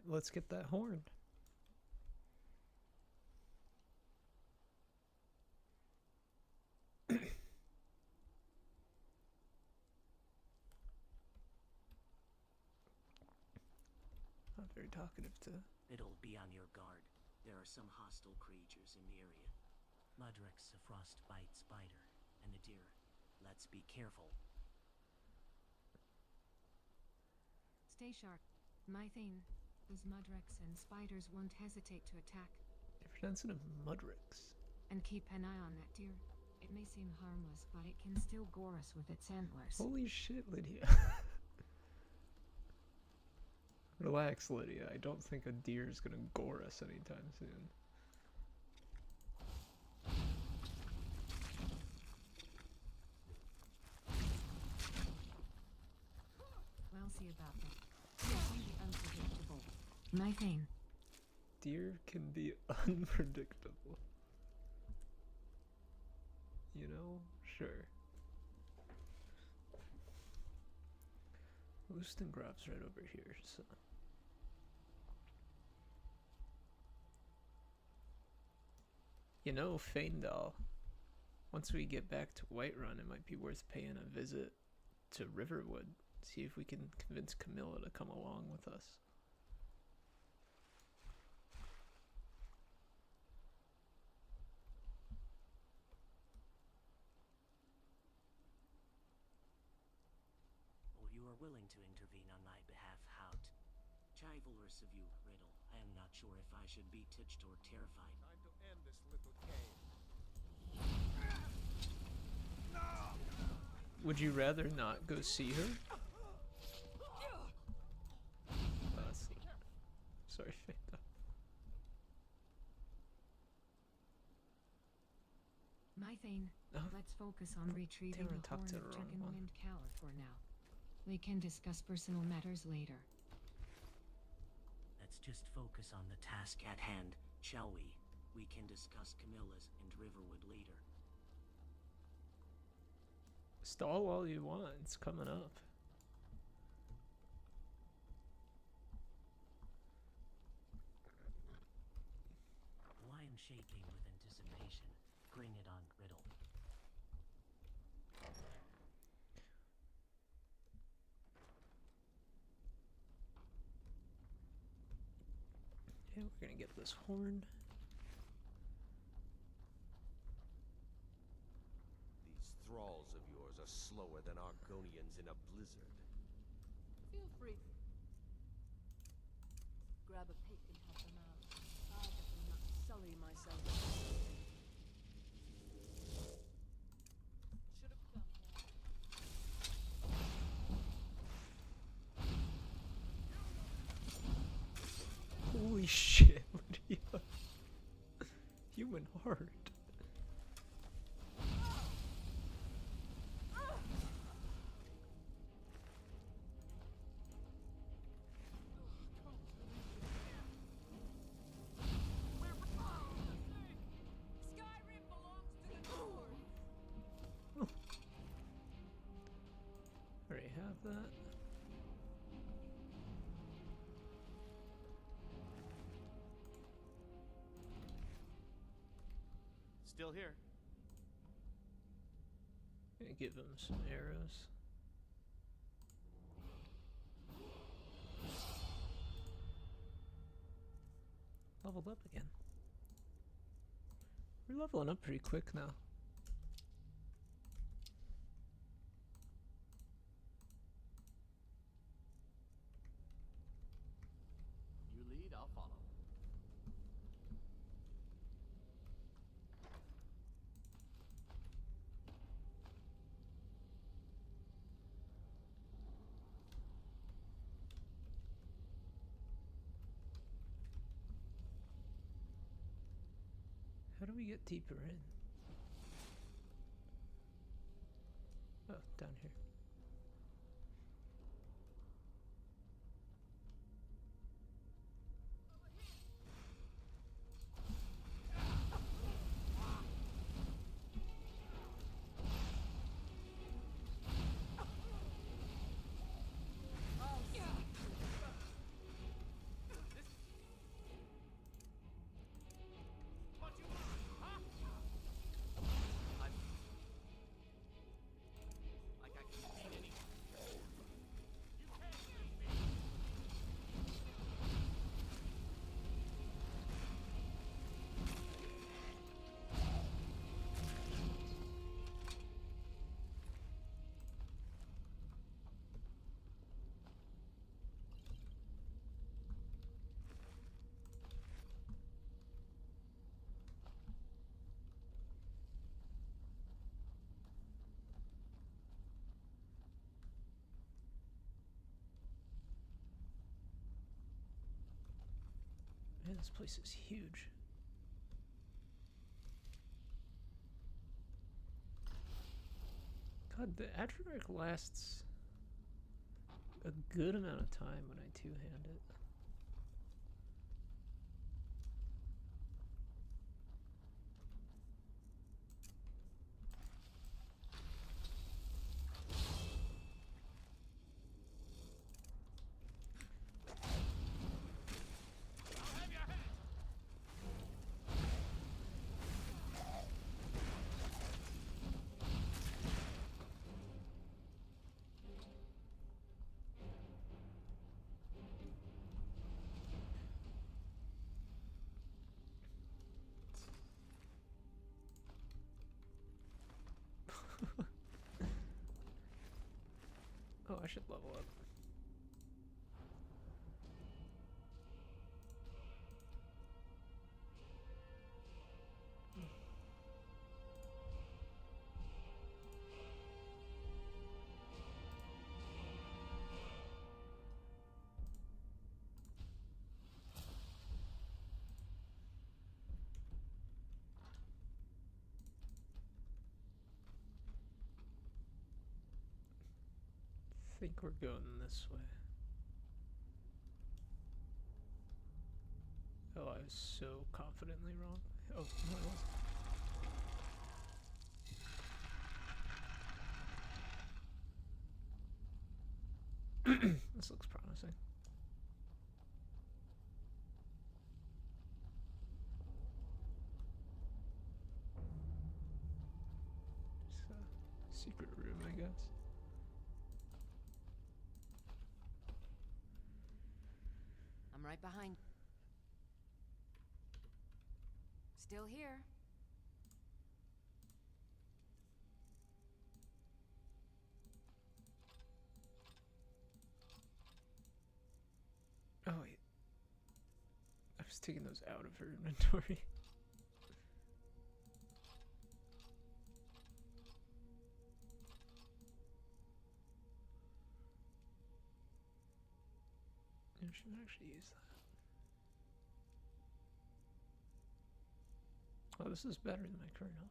let's get that horn. Not very talkative to. It'll be on your guard. There are some hostile creatures in the area. Mudrex, a frostbite spider, and a deer. Let's be careful. Stay sharp. My thing. Those mudrex and spiders won't hesitate to attack. Difference in a Mudrix. And keep an eye on that deer. It may seem harmless, but it can still gore us with its antlers. Holy shit, Lydia. Relax, Lydia. I don't think a deer is gonna gore us anytime soon. We'll see about that. It can be unpredictable. My thing. Deer can be unpredictable. You know? Sure. Woostengrop's right over here, so. You know, Faendal. Once we get back to Whiterun, it might be worth paying a visit to Riverwood. See if we can convince Camilla to come along with us. Oh, you are willing to intervene on my behalf, Hout. Chivalrous of you, Rydel. I am not sure if I should be touched or terrified. Time to end this little game. Would you rather not go see her? Sorry, Faendal. My thing. Oh. Let's focus on retrieving Damn, I the talked Horn to of the wrong Jurgen one. Windcaller for now. We can discuss personal matters later. Let's just focus on the task at hand, shall we? We can discuss Camilla's and Riverwood later. Stall all you want, it's coming up. Lion shaking with anticipation. Bring it on, Rydel. Yeah, we're gonna get this horn. These thralls of yours are slower than Argonians in a blizzard. Feel free. Grab a pick and help them out. I'll definitely not sully myself. Should have come more. Holy shit, Lydia. Human heart. Skyrim belongs to the North. Already have that. Still here. Gonna give him some arrows. Leveled up again. We're leveling up pretty quick now. You lead, I'll follow. How do we get deeper in? Oh, down here. Man, this place is huge. God, the Atronach lasts a good amount of time when I two-hand it. Oh, I should level up. I think we're going this way. Oh, I was so confidently wrong. Oh, no, I wasn't. This looks promising. It's a secret room, I guess. I'm right behind. Still here. Oh, wait. I was taking those out of her inventory. I should actually use that. Oh, this is better than my current helmet.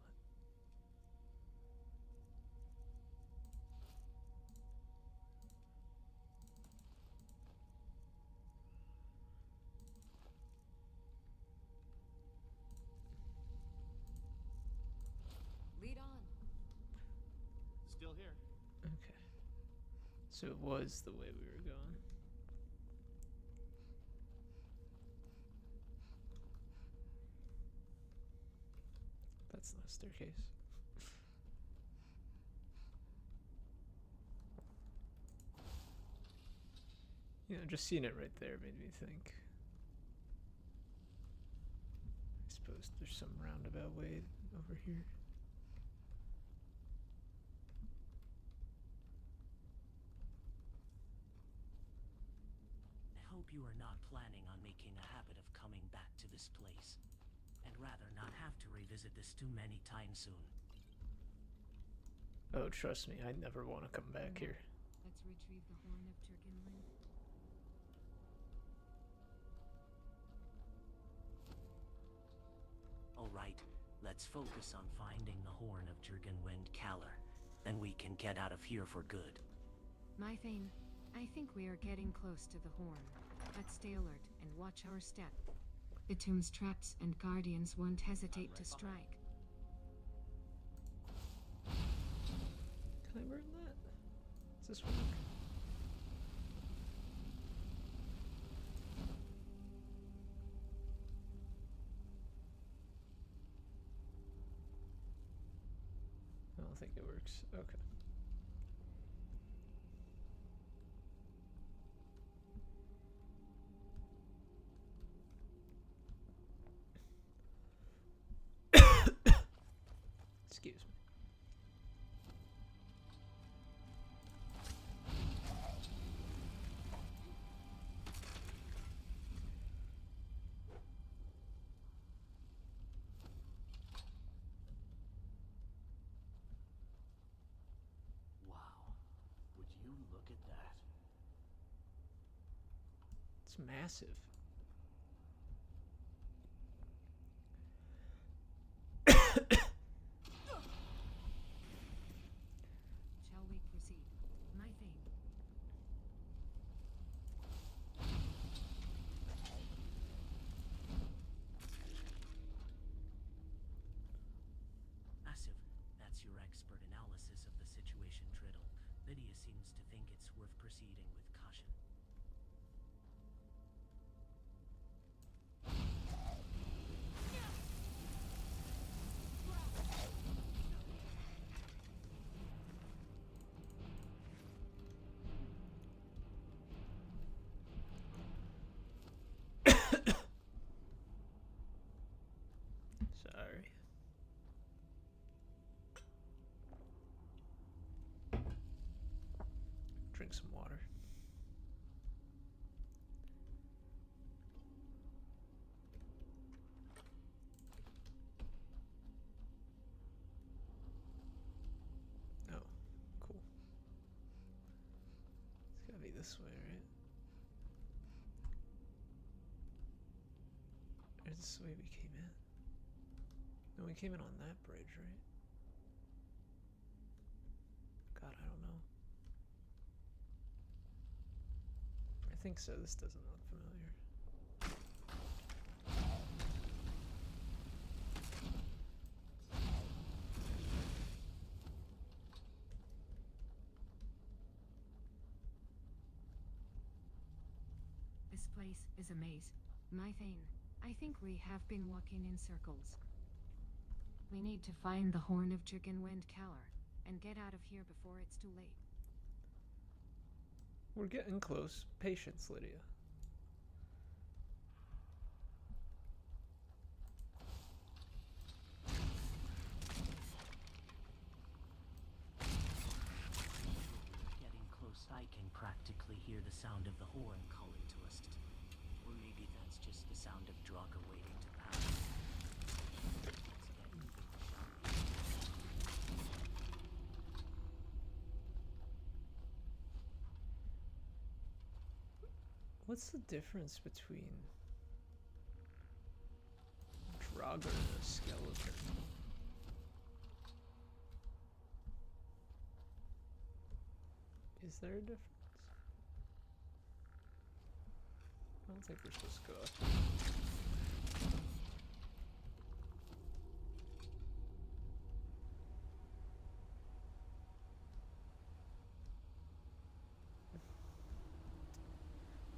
Lead on. Still here. Okay. So it was the way we were going. That's not a staircase. You know, just seeing it right there made me think. I suppose there's some roundabout way over here. I hope you are not planning on making a habit of coming back to this place, and rather not have to revisit this too many times soon. Oh, trust me, I never want to come back here. Let's retrieve the Horn of Jurgen Windcaller. Alright, let's focus on finding the Horn of Jurgen Windcaller. Then we can get out of here for good. My Thane, I think we are getting close to the Horn. Let's stay alert and watch our step. The tomb's traps and guardians won't hesitate to strike. Can I burn that? Does this work? I don't think it works. Okay. Excuse me. Wow. Would you look at that? It's massive. Thanks your expert analysis of the situation, Rydel. Lydia seems to think it's worth proceeding with caution. Sorry. Drink some water. Oh, cool. It's gotta be this way, right? Or is this the way we came in? No, we came in on that bridge, right? God, I don't know. I think so. This doesn't look familiar. This place is a maze. My Thane, I think we have been walking in circles. We need to find the Horn of Jurgen Windcaller and get out of here before it's too late. We're getting close. Patience, Lydia. Getting close, I can practically hear the sound of the horn calling to us. Or maybe that's just the sound of Draugr waiting to pass. Let's get moving, shall we? What's the difference between Draugr and a skeleton? Is there a difference? I don't think we're supposed to go up.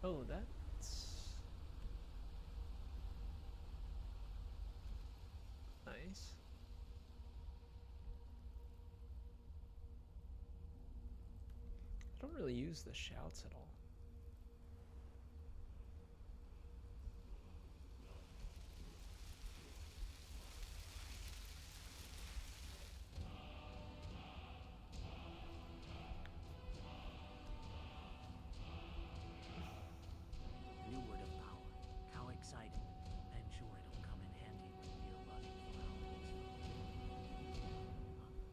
Oh, that's nice. I don't really use the shouts at all. New word of power. How exciting. I'm sure it'll come in handy when we're running for our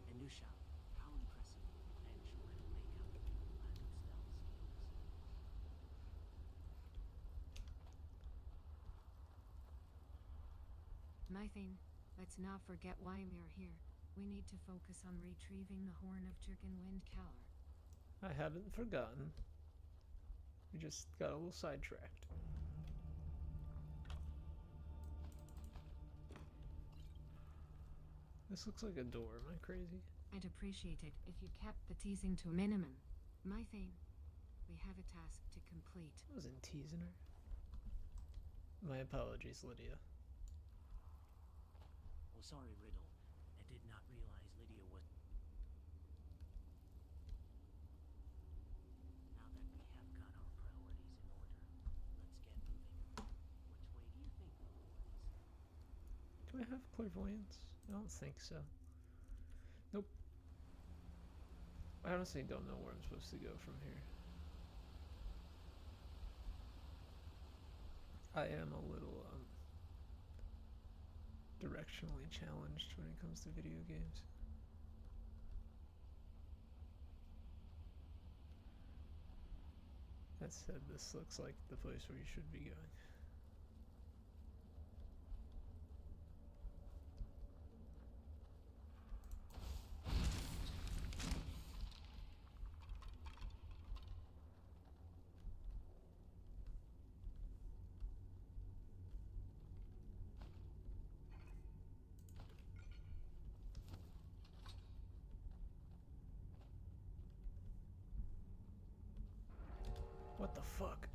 a new shout. How impressive. I'm sure it'll make up for the lack of stealth skills. My Thane, let's not forget why we're here. We need to focus on retrieving the Horn of Jurgen Windcaller. I haven't forgotten. We just got a little sidetracked. This looks like a door. Am I crazy? I'd appreciate it if you kept the teasing to a minimum. My Thane, we have a task to complete. I wasn't teasing her. My apologies, Lydia. Oh, sorry, Rydel. I did not realize Lydia was... Now that we have got our priorities in order, let's get moving. Which way do you think the horn is? Do I have clairvoyance? I don't think so. Nope. I honestly don't know where I'm supposed to go from here. I am a little directionally challenged when it comes to video games. That said, this looks like the place where you should be going. fuck?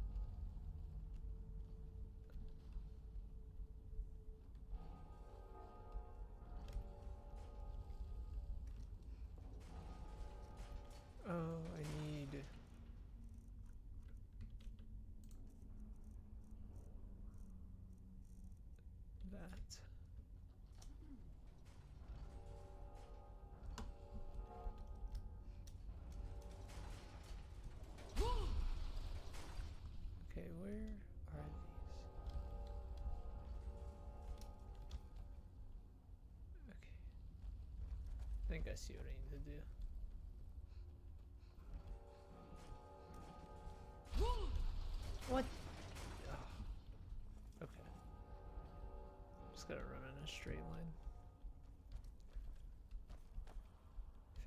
Oh, I need... that. Okay, where are these? Okay. I think I see what I need to do. What? Oh. Okay. Just gotta run in a straight line.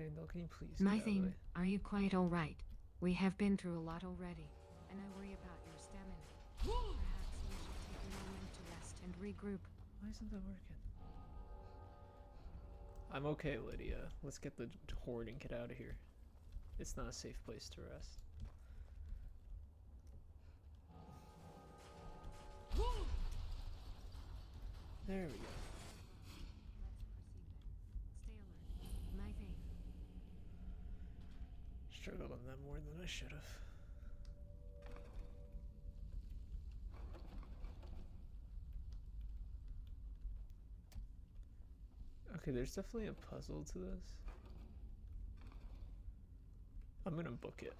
Faendal, can you please get My out of the thing, way? are you quite alright? We have been through a lot already, and I worry about your stamina. Perhaps we should take a moment to rest and regroup. Why isn't that working? I'm okay, Lydia. Let's get the horde and get out of here. It's not a safe place to rest. There we go. Let's proceed then. Stay alert. My thing. Struggled on that more than I should have. Okay, there's definitely a puzzle to this. I'm gonna book it.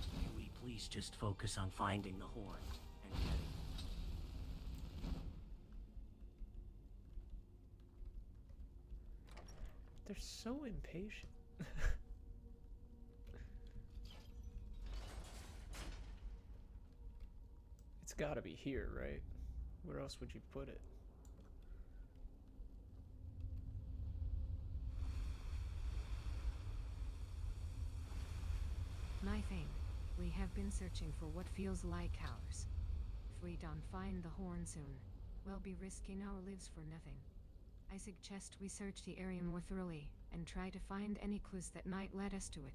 Can we please just focus on finding the horn and getting... They're so impatient. It's gotta be here, right? Where else would you put it? My thing. We have been searching for what feels like hours. If we don't find the horn soon, we'll be risking our lives for nothing. I suggest we search the area more thoroughly and try to find any clues that might lead us to it.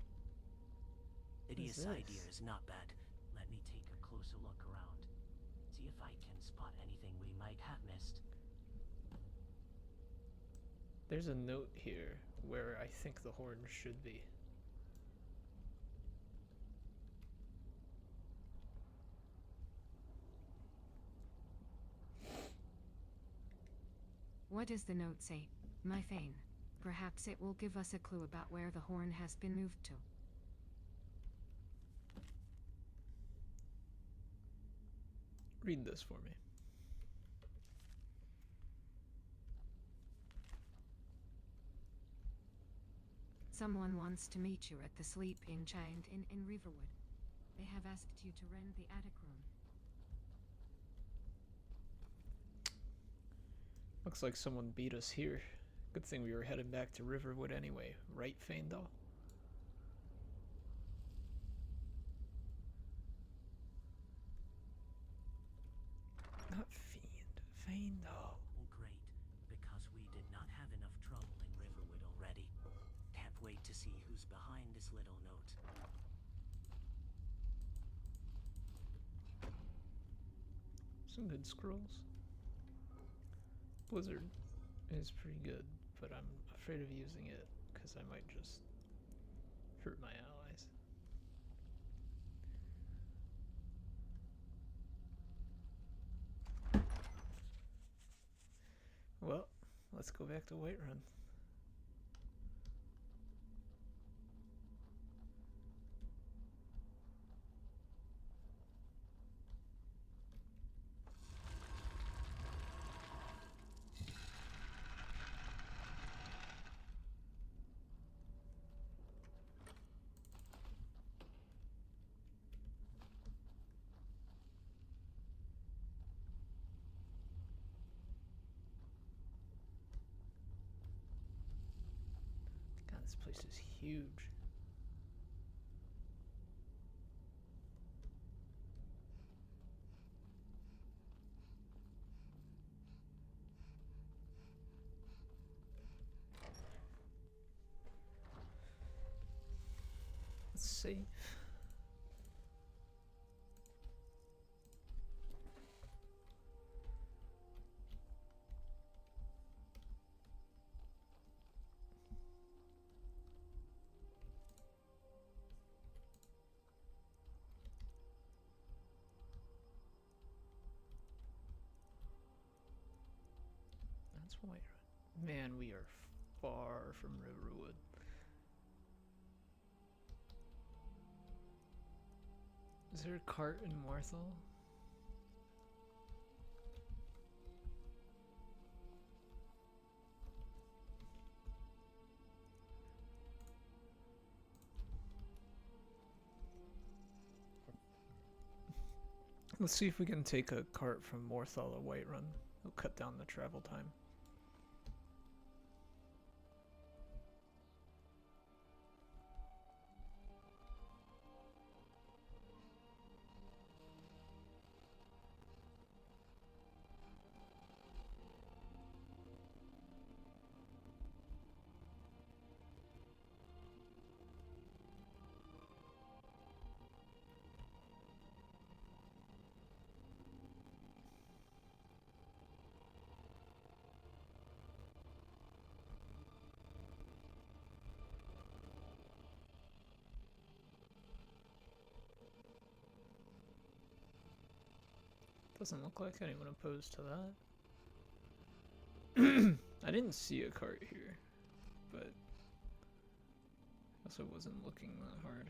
Lydia's this? idea is not bad. Let me take a closer look around. See if I can spot anything we might have missed. There's a note here where I think the horn should be. What does the note say? My Thane. Perhaps it will give us a clue about where the horn has been moved to. Read this for me. Someone wants to meet you at the Sleeping Giant Inn in Riverwood. They have asked you to rent the attic room. Looks like someone beat us here. Good thing we were heading back to Riverwood anyway, right, Faendal? Not Faendal. Well, great, because we did not have enough trouble in Riverwood already. Can't wait to see who's behind this little note. Some good scrolls. Blizzard is pretty good, but I'm afraid of using it because I might just hurt my allies. Well, let's go back to Whiterun. this place is huge. Let's see. That's Whiterun. Man, we are far from Riverwood. Is there a cart in Morthal? Let's see if we can take a cart from Morthal to Whiterun. It'll cut down the travel time. Doesn't look like anyone opposed to that. I didn't see a cart here, but I also wasn't looking that hard.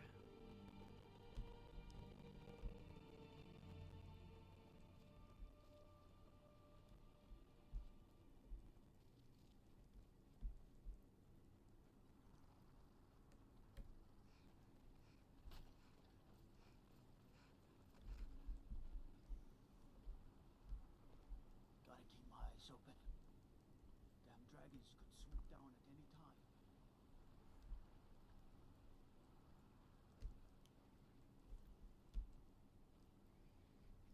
Gotta keep my eyes open. Damn dragons could swoop down at any time.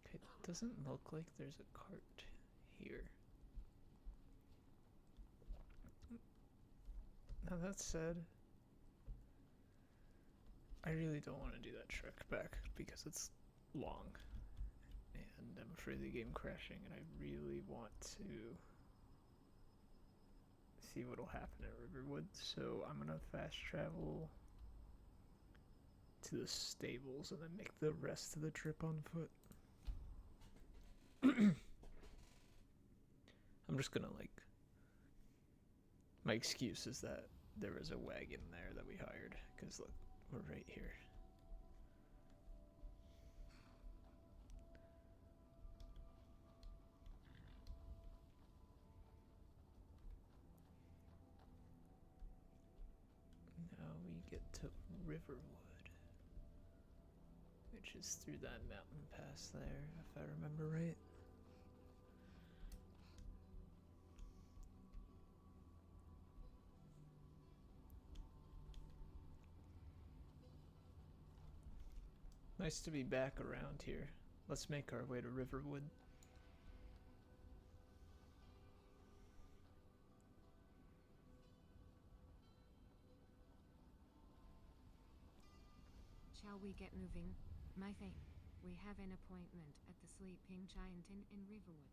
Okay, it doesn't look like there's a cart here. Now that said, I really don't want to do that trek back because it's long. And I'm afraid of the game crashing, and I really want to see what'll happen at Riverwood. So I'm gonna fast travel to the stables and then make the rest of the trip on foot. I'm just gonna my excuse is that there was a wagon there that we hired, because look, we're right here. Now we get to Riverwood, which is through that mountain pass there, if I remember right. Nice to be back around here. Let's make our way to Riverwood. Shall we get moving? My thing. We have an appointment at the Sleeping Giant in Riverwood.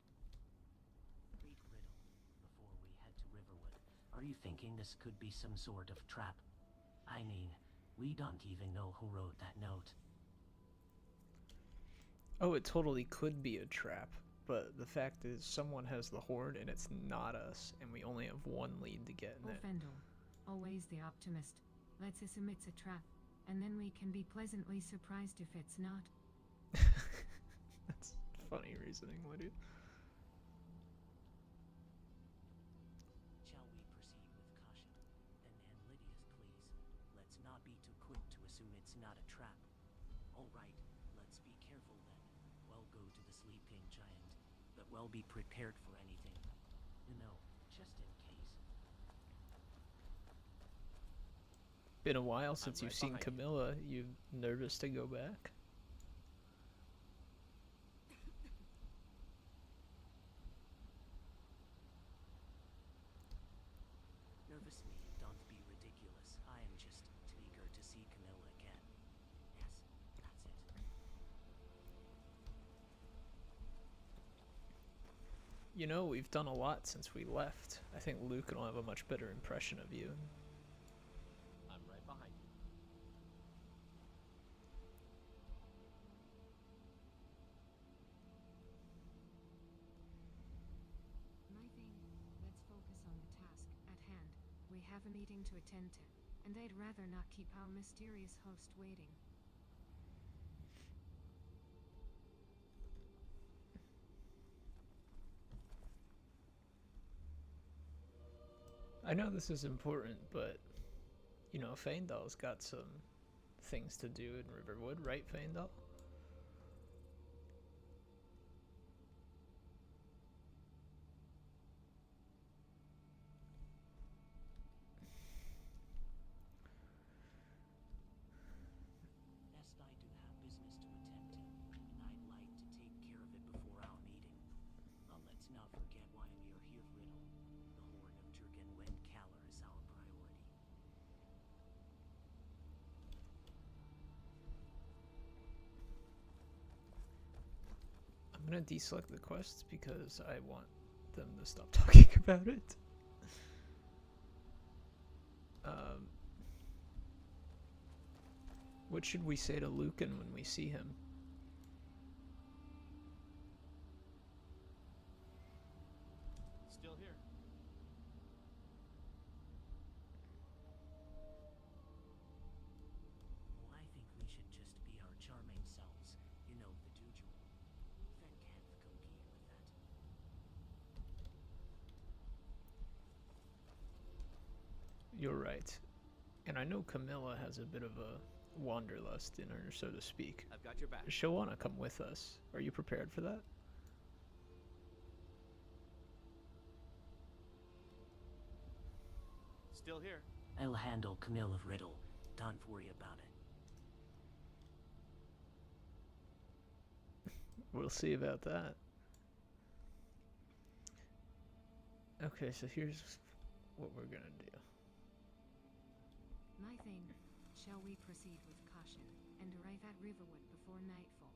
Read Rydel before we head to Riverwood. Are you thinking this could be some sort of trap? I mean, we don't even know who wrote that note. Oh, it totally could be a trap, but the fact is someone has the horn and it's not us, and we only have one lead to get in it. Faendal, always the optimist. Let's assume it's a trap, and then we can be pleasantly surprised if it's not. That's funny reasoning, Lydia. Shall we proceed with caution? And Lydia's please. Let's not be too quick to assume it's not a trap. Alright, let's be careful then. Well, go to the Sleeping Giant, but well be prepared for anything. You know, just in case. been a while since you've right seen behind you. Camilla. You nervous to go back? Nervous me, don't be ridiculous. I am just too eager to see Camilla again. Yes, that's it. You know, we've done a lot since we left. I think Luke will have a much better impression of you. I'm right behind you. My thing, let's focus on the task at hand. We have a meeting to attend to, and I'd rather not keep our mysterious host waiting. I know this is important, but, you know, Faendal's got some things to do in Riverwood, right, Faendal? Yes, I do have business to attend to, and I'd like to take care of it before our meeting. Let's not forget why we are here, Rydel. The Horn of Jurgen Windcaller is our priority. I'm gonna deselect the quests because I want them to stop talking about it. What should we say to Lucan when we see him? Still here. Oh, I think we should just be our charming selves. You know, the usual. That can't compete with that. You're right. And I know Camilla has a bit of a wanderlust in her, so to speak. I've got your back. She'll want to come with us. Are you prepared for that? Still here. I'll handle Camille of Rydel. Don't worry about it. We'll see about that. Okay, so here's what we're gonna do. My thing, shall we proceed with caution and arrive at Riverwood before nightfall?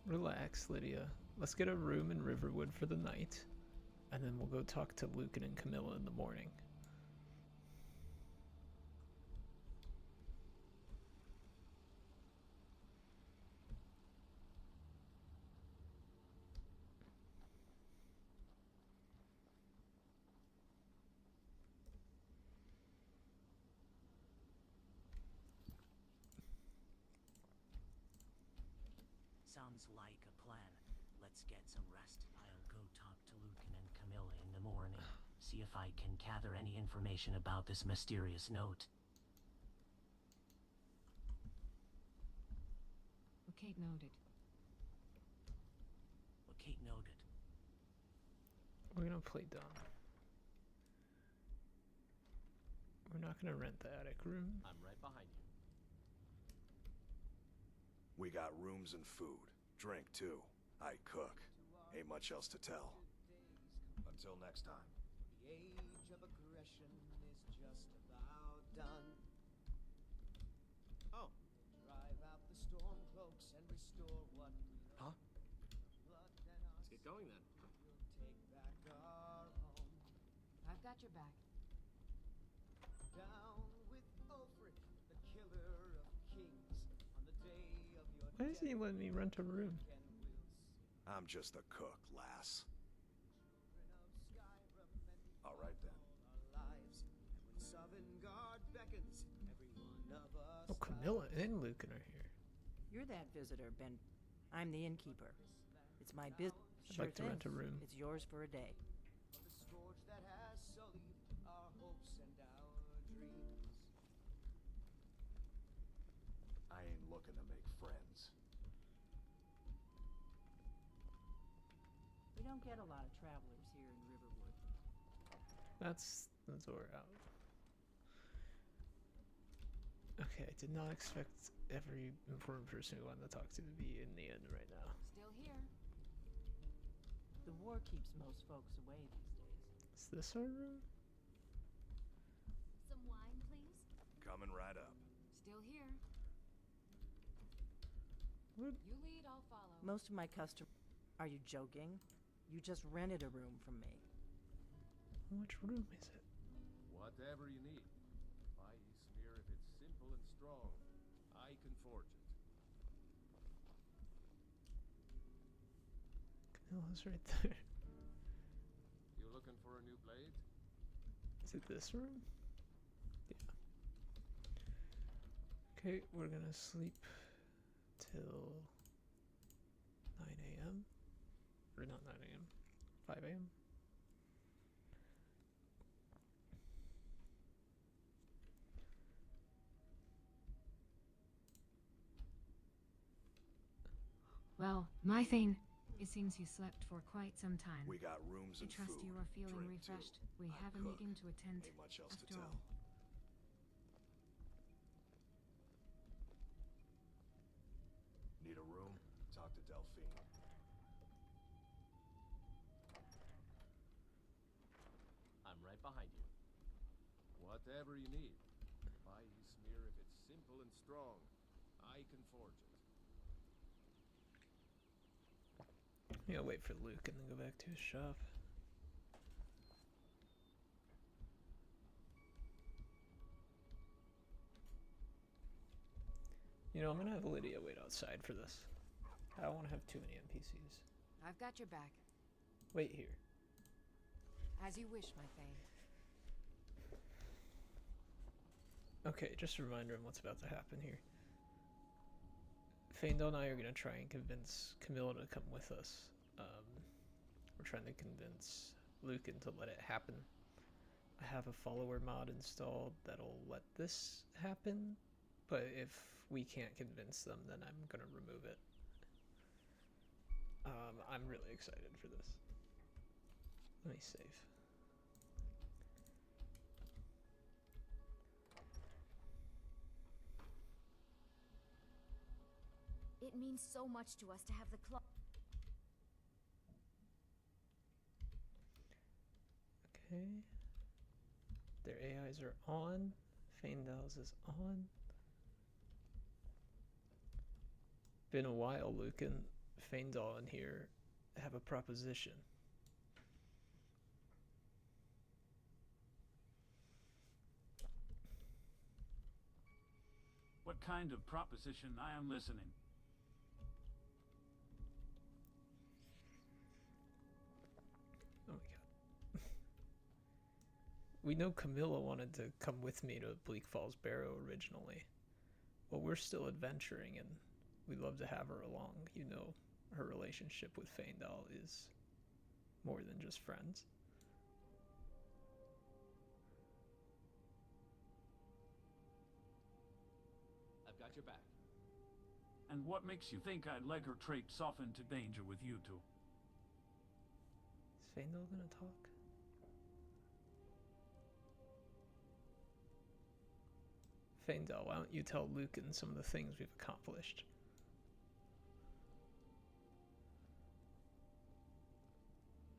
Relax, Lydia. Let's get a room in Riverwood for the night, and then we'll go talk to Lucan and Camilla in the morning. Sounds like a plan. Let's get some rest. I'll go talk to Lucan and Camilla in the morning. See if I can gather any information about this mysterious note. Okay, noted. Okay, noted. We're gonna play dumb. We're not gonna rent the attic room. I'm right behind you. We got rooms and food. Drink, too. I cook. Ain't much else to tell. Until next time. The age of aggression is just about done. Oh. Drive out the storm cloaks and restore what we Huh? blood than us. Let's get going then. We'll take back our home. I've got your back. Down with Ulfric, the killer of kings. On the day of your Why doesn't he let me rent a room? death, and we'll see I'm just a cook, lass. children of Skyrim and the All right, then. all our lives. And when Sovngarde beckons, every one of us. Oh, Camilla and Lucan are here. You're that visitor, Ben. I'm the innkeeper. It's my business. I'd like to rent a room. It's yours for a day. Of the scourge that has sullied our hopes and our dreams. I ain't looking to make friends. We don't get a lot of travelers here in Riverwood. That's the door out. Okay, I did not expect every important person we wanted to talk to be in the inn right now. Still here. The war keeps most folks away these days. Is this our room? Some wine, please? Coming right up. Still here. What? You lead, I'll follow. Most of my customers. Are you joking? You just rented a room from me. Which room is it? Whatever you need. My smear, if it's simple and strong, I can forge it. Camilla's right there. You looking for a new blade? Is it this room? Yeah. Okay, we're gonna sleep till 9 a.m. Or not 9 a.m. 5 a.m. Well, my thing. It seems you slept for quite some time. We got rooms I and trust food. you are feeling drink, too. refreshed. We I have a cook. meeting to attend. Ain't much else to After tell. all. Need a room? Talk to Delphine. I'm right behind you. Whatever you need. My smear, if it's simple and strong, I can forge it. Yeah, wait for Luke and then go back to his shop. You know, I'm gonna have Lydia wait outside for this. I don't want to have too many NPCs. I've got your back. Wait here. As you wish, my Thane. Okay, just a reminder of what's about to happen here. Faendal and I are gonna try and convince Camilla to come with us. We're trying to convince Lucan to let it happen. I have a follower mod installed that'll let this happen, but if we can't convince them, then I'm gonna remove it. I'm really excited for this. Let me save. It means so much to us to have the clock. Okay. Their AIs are on. Faendal's is on. Been a while, Lucan. Faendal in here have a proposition. What kind of proposition? I am listening. Oh my god. We know Camilla wanted to come with me to Bleak Falls Barrow originally. But we're still adventuring and we'd love to have her along. You know, her relationship with Faendal is more than just friends. I've got your back. And what makes you think I'd let her traipse off into danger with you two? Is Faendal gonna talk? Faendal, why don't you tell Lucan some of the things we've accomplished?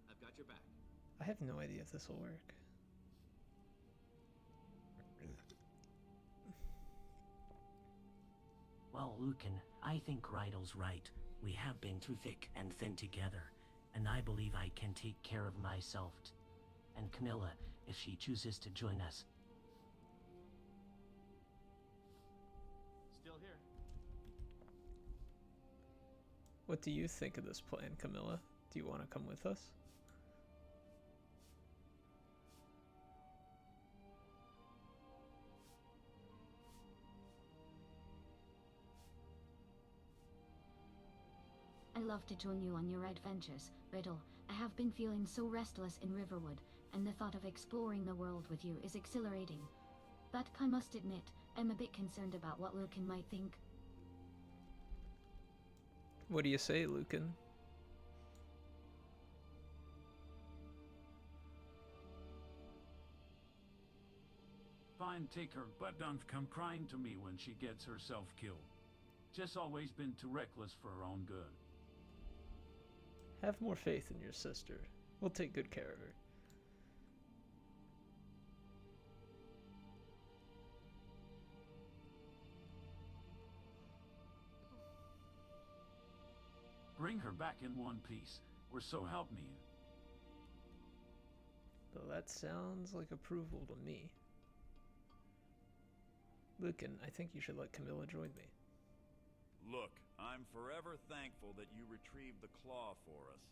I've got your back. I have no idea if this will work. Well, Lucan, I think Rydel's right. We have been through thick and thin together, and I believe I can take care of myself. And Camilla, if she chooses to join us. Still here. What do you think of this plan, Camilla? Do you want to come with us? I love to join you on your adventures, Rydel. I have been feeling so restless in Riverwood, and the thought of exploring the world with you is exhilarating. But I must admit, I'm a bit concerned about what Lucan might think. What do you say, Lucan? fine taker, but don't come crying to me when she gets herself killed. Just always been too reckless for her own good. Have more faith in your sister. We'll take good care of her. Bring her back in one piece, or so help me. Well, that sounds like approval to me. Lucan, I think you should let Camilla join me. Look, I'm forever thankful that you retrieved the claw for us.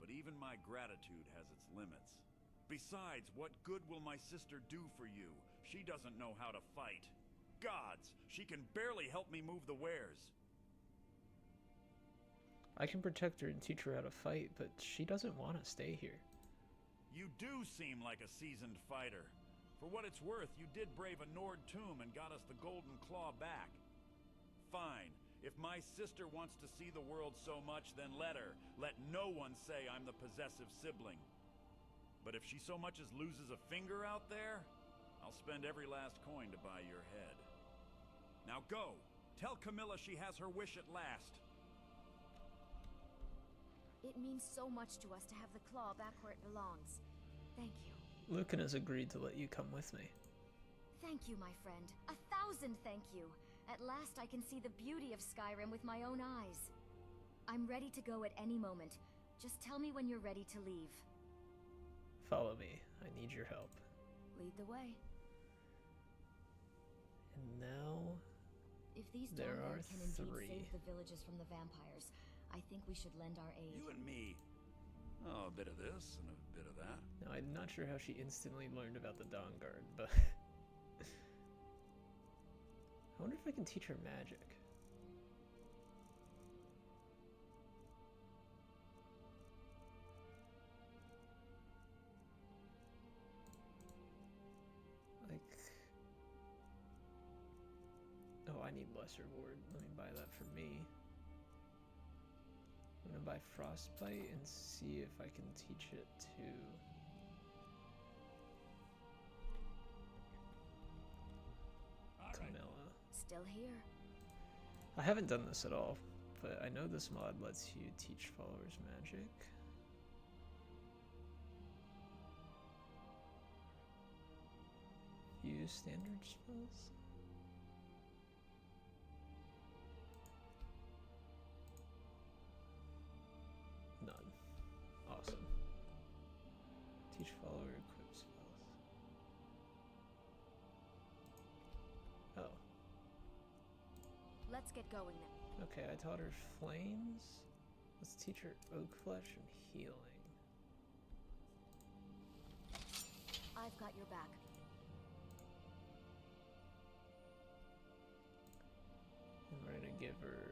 But even my gratitude has its limits. Besides, what good will my sister do for you? She doesn't know how to fight. Gods, she can barely help me move the wares. I can protect her and teach her how to fight, but she doesn't want to stay here. You do seem like a seasoned fighter. For what it's worth, you did brave a Nord tomb and got us the golden claw back. Fine. If my sister wants to see the world so much, then let her. Let no one say I'm the possessive sibling. But if she so much as loses a finger out there, I'll spend every last coin to buy your head. Now go! Tell Camilla she has her wish at last. It means so much to us to have the claw back where it belongs. Thank you. Lucan has agreed to let you come with me. Thank you, my friend. 1,000 thank you. At last I can see the beauty of Skyrim with my own eyes. I'm ready to go at any moment. Just tell me when you're ready to leave. Follow me. I need your help. Lead the way. And now... If these there are can indeed three. save the villages from the vampires, I think we should lend our aid. You and me. Oh, a bit of this and a bit of that. Now, I'm not sure how she instantly learned about the Dawn Guard, but... I wonder if I can teach her magic. Like... Oh, I need Lesser Ward. Let me buy that for me. I'm gonna buy Frostbite and see if I can teach it to... Camilla. Still here. I haven't done this at all, but I know this mod lets you teach followers magic. Use standard spells? None. Awesome. Teach follower equip spells. Oh. Let's get going then. Okay, I taught her flames. Let's teach her oak flesh and healing. I've got your back. And we're gonna give her...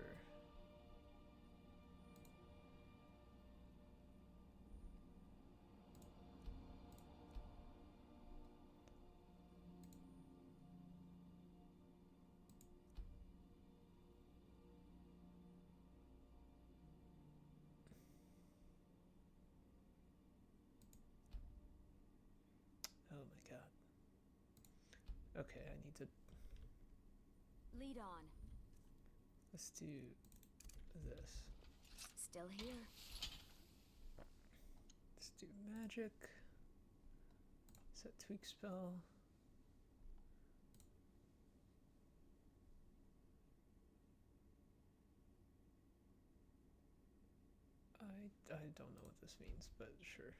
Oh my god. Okay, I need to... Lead on. Let's do this. Still here. Let's do magic. Set tweak spell. I don't know what this means, but sure.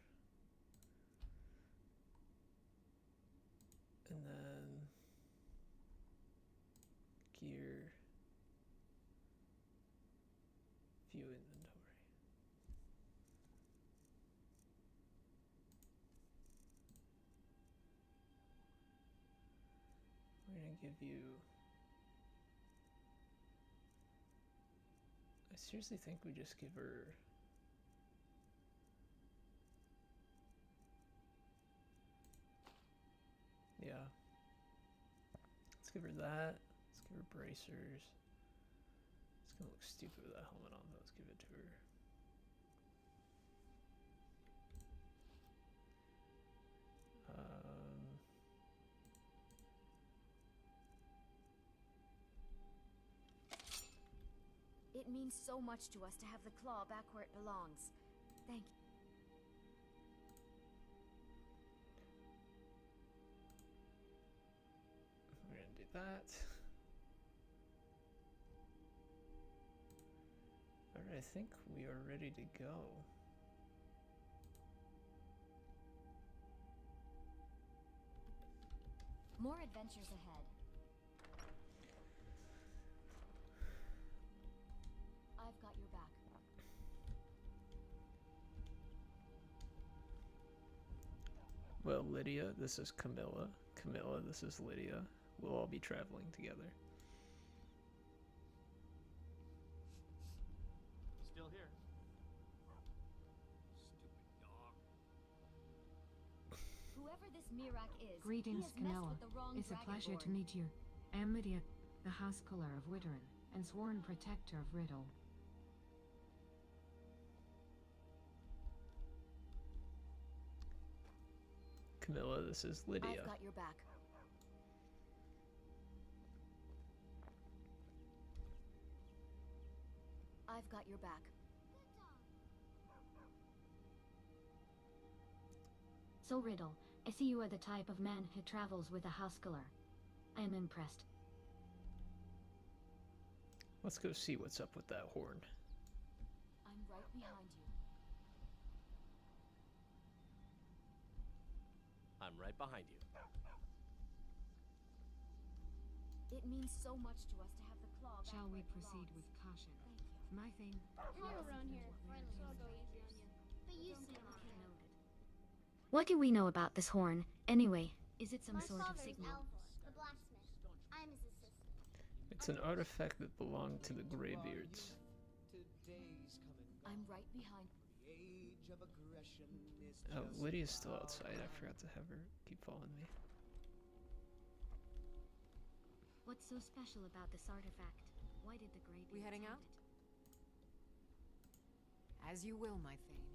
And then gear, view inventory. We're gonna give you... I seriously think we just give her... Yeah. Let's give her that. Let's give her bracers. It's gonna look stupid with that helmet on, but let's give it to her. It means so much to us to have the claw back where it belongs. Thank you. We're gonna do that. Alright, I think we are ready to go. More adventures ahead. I've got your back. Well, Lydia, this is Camilla. Camilla, this is Lydia. We'll all be traveling together. Still here. Whoever this Mirak is, Greetings, he has messed Camilla. with the wrong It's a pleasure to Dragonborn. meet you. I am Lydia, the house caller of Witteren, and sworn protector of Rydel. Camilla, this is Lydia. I've got your back. I've got your back. So Rydel, I see you are the type of man who travels with a housecaller. I am impressed. Let's go see what's up with that horn. I'm right behind you. I'm right behind you. It means so much to us to have the claw back Shall we where it proceed belongs. with caution? Thank you. My thing. Around here, so I'll go easy on you. But you seem alright. What do we know about this horn, anyway? Is it some My sort of father's signal? Alva, the blacksmith. I'm his assistant. It's an artifact that belonged to the Greybeards. I'm right behind. The age of aggression is Oh, just Lydia's still outside. I forgot to have her keep following me. What's so special about this artifact? Why did the Greybeards We heading have out? it? As you will, my Thane.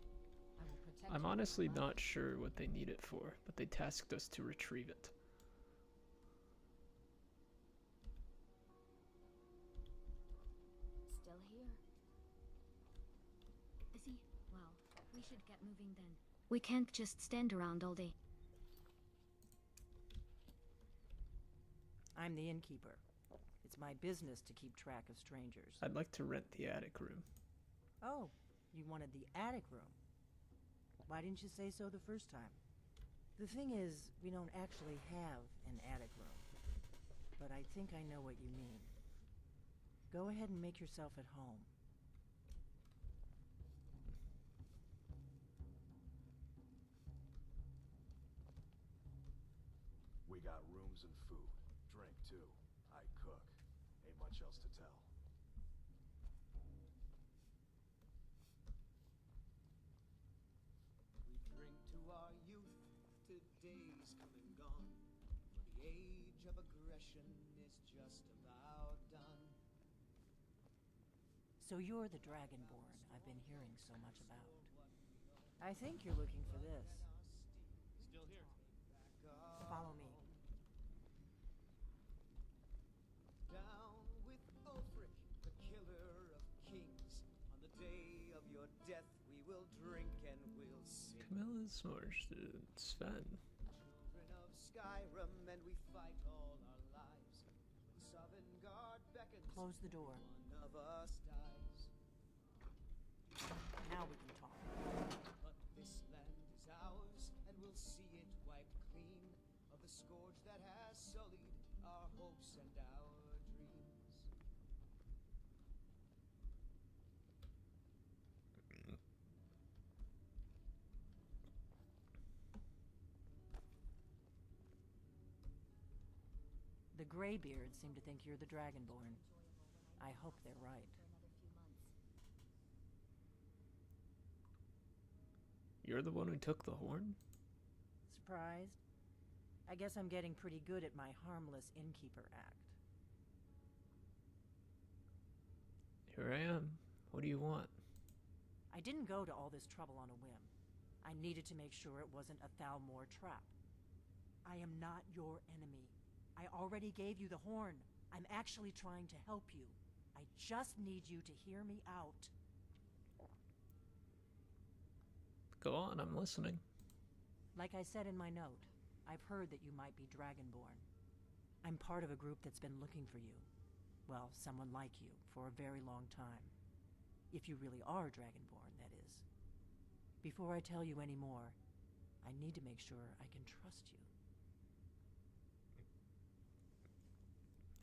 I will protect I'm you honestly with my not sure what they need it for, but they tasked us to retrieve it. Still here. Is he? Well, we should get moving then. We can't just stand around all day. I'm the innkeeper. It's my business to keep track of strangers. I'd like to rent the attic room. Oh, you wanted the attic room. Why didn't you say so the first time? The thing is, we don't actually have an attic room. But I think I know what you mean. Go ahead and make yourself at home. We got rooms and food. Drink, too. I cook. Ain't much else to tell. we drink to our youth. Today's come and gone. For the age of aggression is just about done. So you're the Dragonborn I've been hearing so much about. I think you're looking for this. Still here. Follow me. Down with Ulfric, the killer of kings. On the day of your death, we will drink and we'll sing. Camilla's more interested in Sven. Children of Skyrim, and we fight all our lives. When Sovngarde beckons, Close the door. one of us dies. Now we can talk. But this land is ours, and we'll see it wiped clean of the scourge that has sullied our hopes and our dreams. The Greybeards seem to think you're the Dragonborn. I hope they're right. You're the one who took the horn? Surprised? I guess I'm getting pretty good at my harmless innkeeper act. Here I am. What do you want? I didn't go to all this trouble on a whim. I needed to make sure it wasn't a Thalmor trap. I am not your enemy. I already gave you the horn. I'm actually trying to help you. I just need you to hear me out. Go on, I'm listening. Like I said in my note, I've heard that you might be Dragonborn. I'm part of a group that's been looking for you. Well, someone like you, for a very long time. If you really are Dragonborn, that is. Before I tell you any more, I need to make sure I can trust you.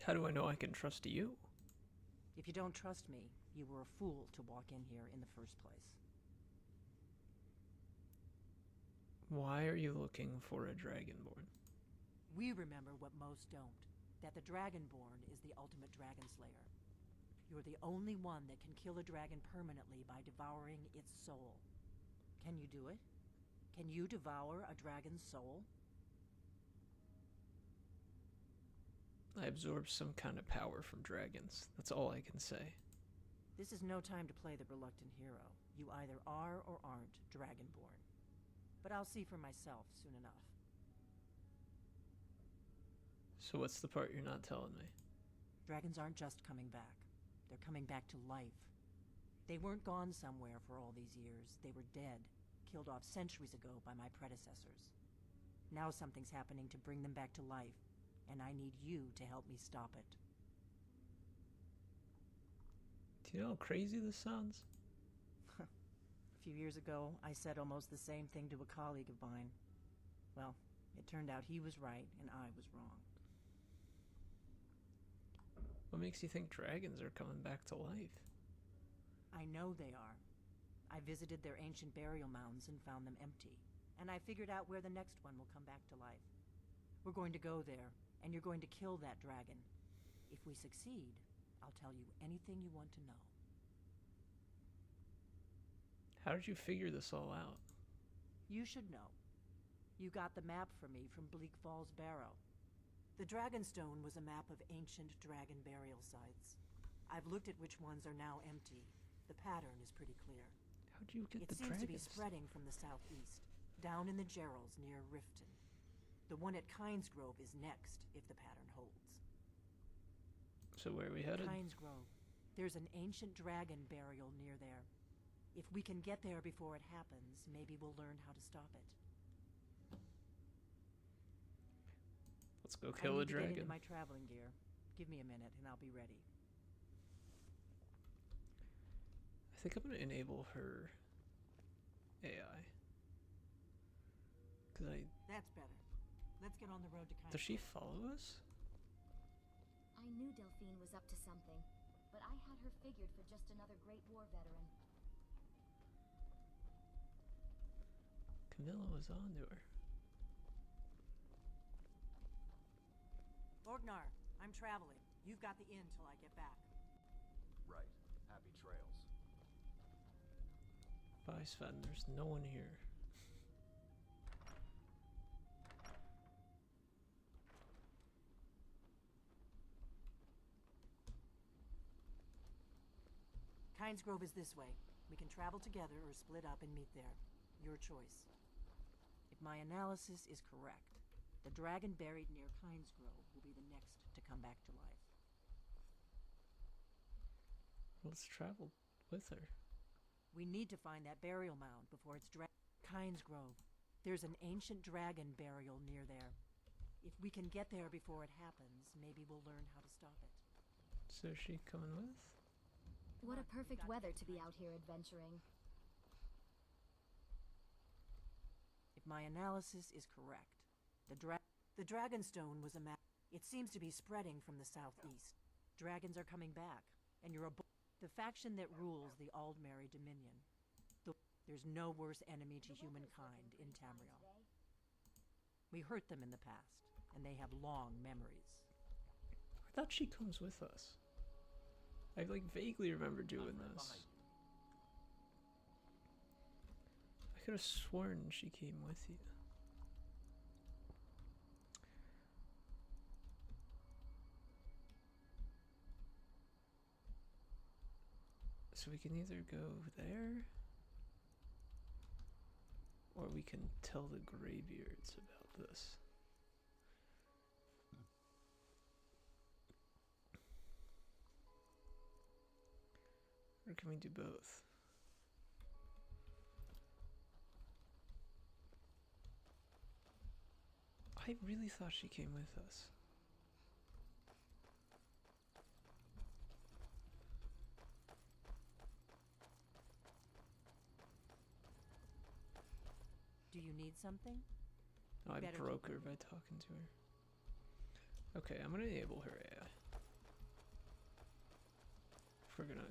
How do I know I can trust you? If you don't trust me, you were a fool to walk in here in the first place. Why are you looking for a Dragonborn? We remember what most don't, that the Dragonborn is the ultimate dragon slayer. You're the only one that can kill a dragon permanently by devouring its soul. Can you do it? Can you devour a dragon's soul? I absorb some kind of power from dragons. That's all I can say. This is no time to play the reluctant hero. You either are or aren't Dragonborn. But I'll see for myself soon enough. So what's the part you're not telling me? Dragons aren't just coming back. They're coming back to life. They weren't gone somewhere for all these years. They were dead, killed off centuries ago by my predecessors. Now something's happening to bring them back to life, and I need you to help me stop it. Do you know how crazy this sounds? A few years ago, I said almost the same thing to a colleague of mine. Well, it turned out he was right and I was wrong. What makes you think dragons are coming back to life? I know they are. I visited their ancient burial mounds and found them empty, and I figured out where the next one will come back to life. We're going to go there, and you're going to kill that dragon. If we succeed, I'll tell you anything you want to know. How did you figure this all out? You should know. You got the map for me from Bleak Falls Barrow. The Dragonstone was a map of ancient dragon burial sites. I've looked at which ones are now empty. The pattern is pretty clear. How'd you get the dragons? It seems to be dragons? spreading from the southeast, down in the Gerals near Riften. The one at Kynesgrove is next, if the pattern holds. So where are we headed? Kynesgrove. There's an ancient dragon burial near there. If we can get there before it happens, maybe we'll learn how to stop it. Let's go kill a I need to dragon. get into my traveling gear. Give me a minute and I'll be ready. I think I'm gonna enable her AI. That's better. Let's get on the road to Kynesgrove. Does she follow us? I knew Delphine was up to something, but I had her figured for just another Great War veteran. Camilla was on to her. Orgnar, I'm traveling. You've got the inn till I get back. Right. Happy trails. Bye, Sven. There's no one here. Kynesgrove is this way. We can travel together or split up and meet there. Your choice. If my analysis is correct, the dragon buried near Kynesgrove will be the next to come back to life. Let's travel with her. We need to find that burial mound before it's Kynesgrove. There's an ancient dragon burial near there. If we can get there before it happens, maybe we'll learn how to stop it. So is she coming with? What a perfect weather to be out here adventuring. If my analysis is correct, the Dragonstone was a map. It seems to be spreading from the southeast. Dragons are coming back, and you're the faction that rules the Aldmeri Dominion. There's no worse enemy to humankind in Tamriel. We hurt them in the past, and they have long memories. I thought she comes with us. I vaguely remember doing this. I could have sworn she came with you. So we can either go there, or we can tell the Greybeards about this. Or can we do both? I really thought she came with us. Do you need something? No, I Better broke keep her by talking to her. Okay, I'm gonna enable her AI. If we're gonna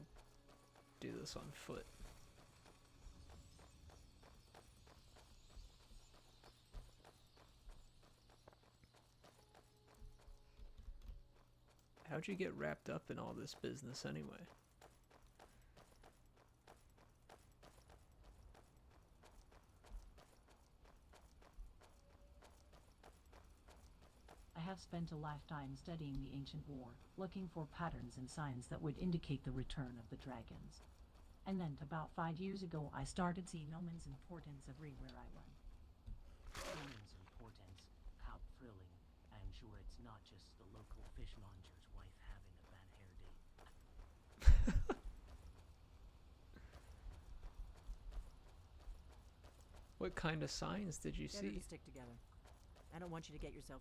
do this on foot. How'd you get wrapped up in all this business anyway? I have spent a lifetime studying the ancient war, looking for patterns and signs that would indicate the return of the dragons. And then, about 5 years ago, I started seeing omens and portents everywhere I went. Omens and portents, how thrilling. I am sure it's not just the local fishmonger's wife having a bad hair day. What kind of signs did you Better see? to stick together. I don't want you to get yourself.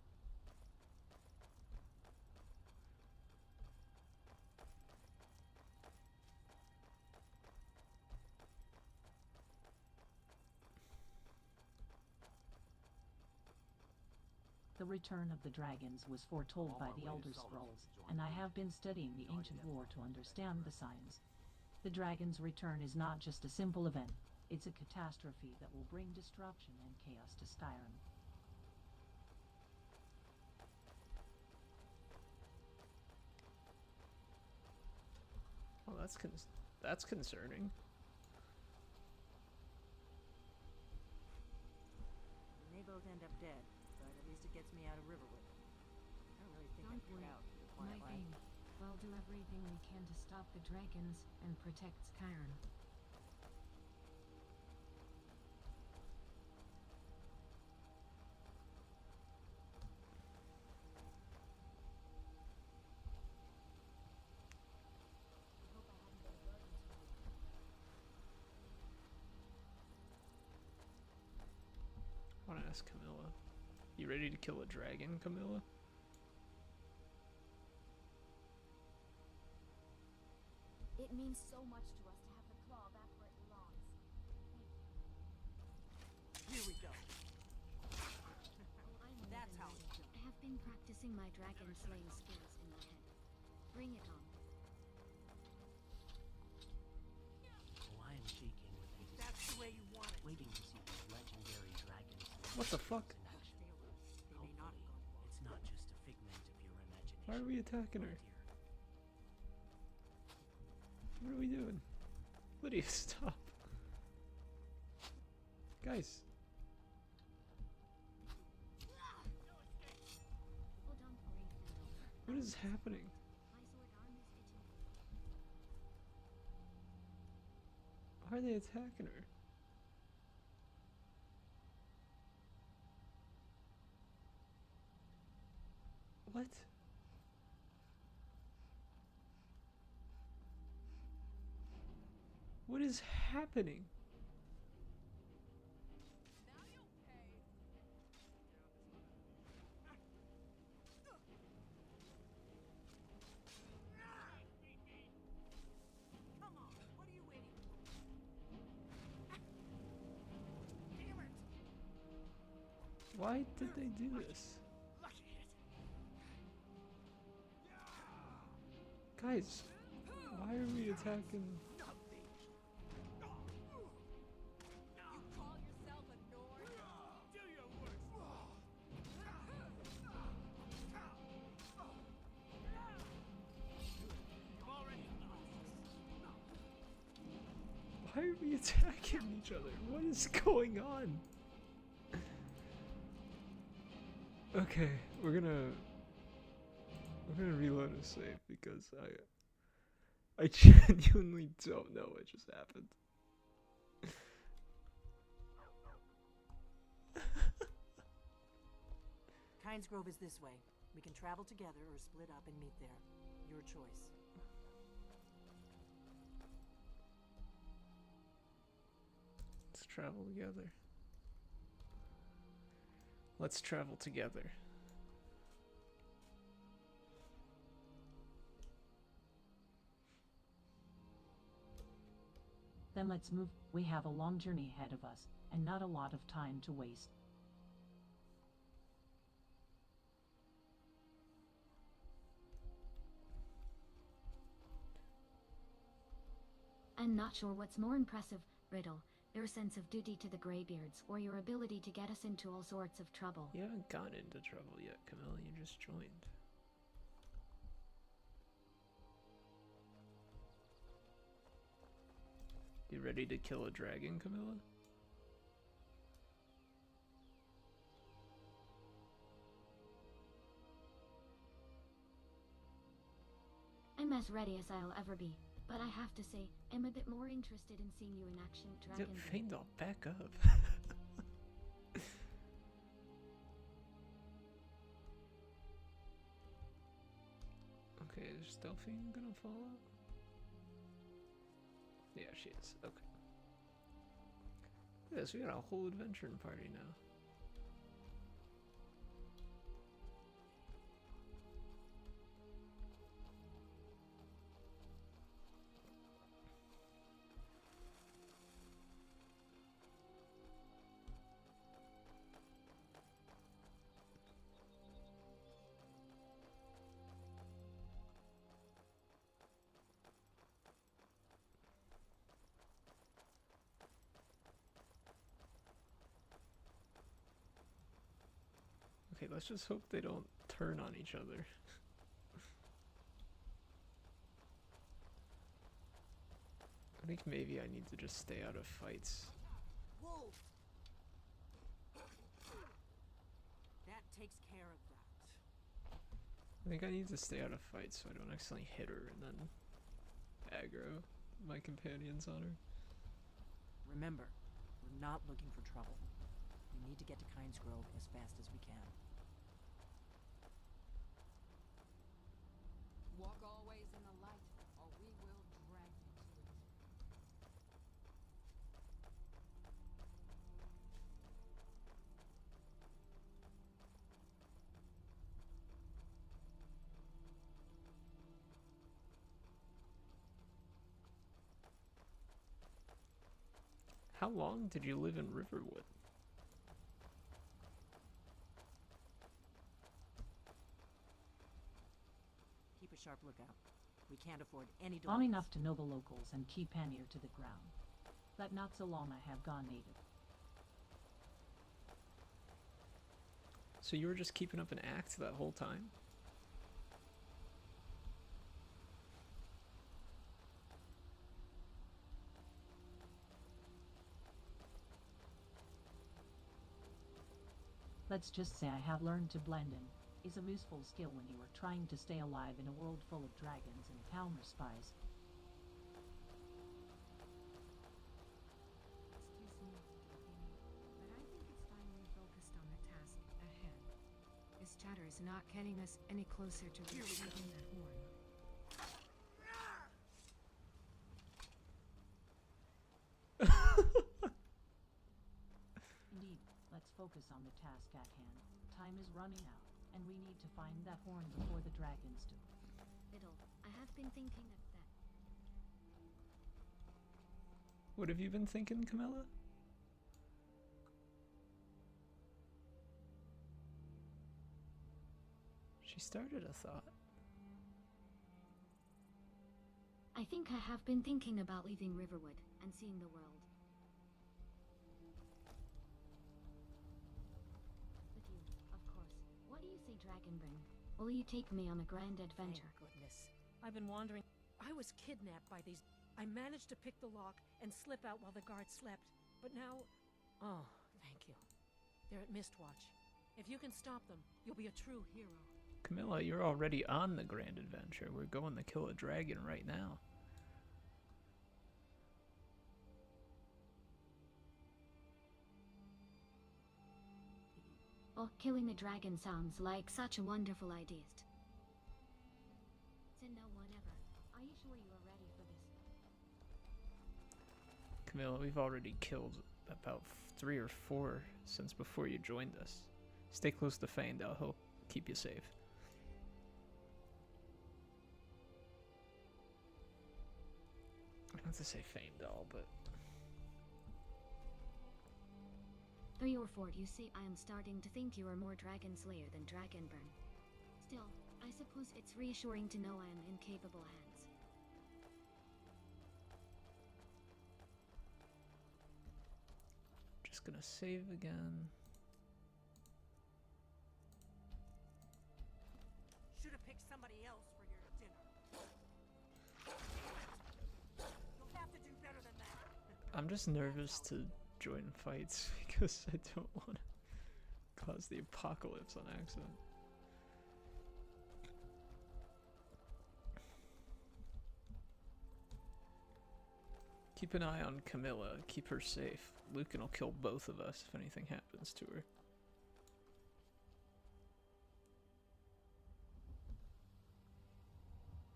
The return of the dragons was foretold by the Elder Scrolls, and I have been studying the ancient lore to understand the signs. The dragon's return is not just a simple event, it's a catastrophe that will bring destruction and chaos to Skyrim. Well, that's concerning. We may both end up dead, but at least it gets me out of Riverwood. I don't really think I'm cut out for the quiet My life. Thane. We'll do everything we can to stop the dragons and protect Skyrim. I want to ask Camilla. You ready to kill a dragon, Camilla? It means so much to us to have the claw back where it belongs. Here we go. I'm That's how I have been practicing my dragon slaying skills in my head. Bring it on. Oh, I am shaking with anticipation. That's the way you want it. Waiting to see these legendary dragons. What the fuck? in action. They may not have gone far. It's not just a figment of your imagination. Why are we attacking her? Dear. What are we doing? Lydia, stop. Guys. Oh, don't worry, Faendal. What is happening? My sword arm is itching. Why are they attacking her? What? What is happening? Come on, what are you waiting for? Damn it! Why did they do this? Guys, why are we attacking? Why are we attacking each other? What is going on? Okay, we're gonna reload a save because I genuinely don't know what just happened. Kynes Grove is this way. We can travel together or split up and meet there. Your choice. travel together. Let's travel together. Then let's move. We have a long journey ahead of us, and not a lot of time to waste. I'm not sure what's more impressive, Rydel, your sense of duty to the Greybeards, or your ability to get us into all sorts of trouble. You haven't gotten into trouble yet, Camilla. You just joined. You ready to kill a dragon, Camilla? I'm as ready as I'll ever be, but I have to say, I'm a bit more interested in seeing you in action, Dragon. Faendal, back up. Okay, is Delphine gonna follow? Yeah, she is. Okay. Yes, we got a whole adventuring party now. Okay, let's just hope they don't turn on each other. I think maybe I need to just stay out of fights. Whoa! That takes care of that. I think I need to stay out of fights so I don't accidentally hit her and then aggro my companions on her. Remember, we're not looking for trouble. We need to get to Kynes Grove as fast as we can. Walk always in the light, or we will drag you to it. How long did you live in Riverwood? Keep a sharp lookout. We can't afford any delays. Long enough to know the locals and keep an ear to the ground. But not so long I have gone native. So you were just keeping up an act that whole time? Let's just say I have learned to blend in. Is a useful skill when you are trying to stay alive in a world full of dragons and Palmer spies. Excuse me, but I think it's time we focused on the task ahead. This chatter is not getting us any closer to retrieving that horn. Indeed, let's focus on the task at hand. Time is running out, and we need to find that horn before the dragons do. Rydel, I have been thinking of that. What have you been thinking, Camilla? She started a thought. I think I have been thinking about leaving Riverwood and seeing the world. With you, of course. What do you say, Dragonbring? Will you take me on a grand adventure? Thank goodness. I've been wandering. I was kidnapped by these. I managed to pick the lock and slip out while the guards slept. But now... Oh, thank you. They're at Mistwatch. If you can stop them, you'll be a true hero. Camilla, you're already on the grand adventure. We're going to kill a dragon right now. Oh, killing a dragon sounds like such a wonderful idea. So no one ever. Are you sure you are ready for this? Camilla, we've already killed about 3 or 4 since before you joined us. Stay close to Faendal, he'll keep you safe. I don't have to say Faendal, but... 3 or 4, you see, I am starting to think you are more Dragon Slayer than Dragonburn. Still, I suppose it's reassuring to know I am in capable hands. Just gonna save again. Should have picked somebody else for your dinner. You'll have to do better than that. I'm just nervous to join fights because I don't want to cause the apocalypse on accident. Keep an eye on Camilla, keep her safe. Lucan will kill both of us if anything happens to her.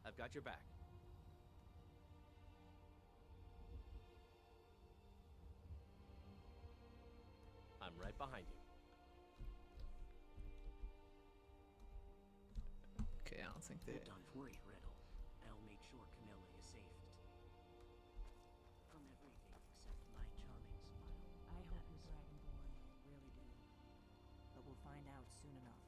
I've got your back. I'm right behind you. Okay, I don't think they... Don't worry, Rydel. I'll make sure Camilla is safe. From everything except my charming smile. I hope you're Dragonborn. Really do. But we'll find out soon enough.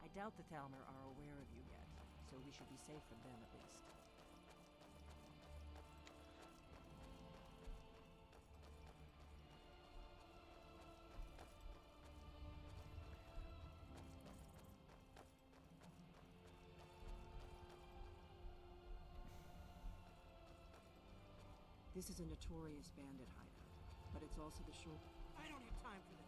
I doubt the Talmer are aware of you yet, so we should be safe from them at least. This is a notorious bandit hideout, but it's also the shore. I don't have time for this.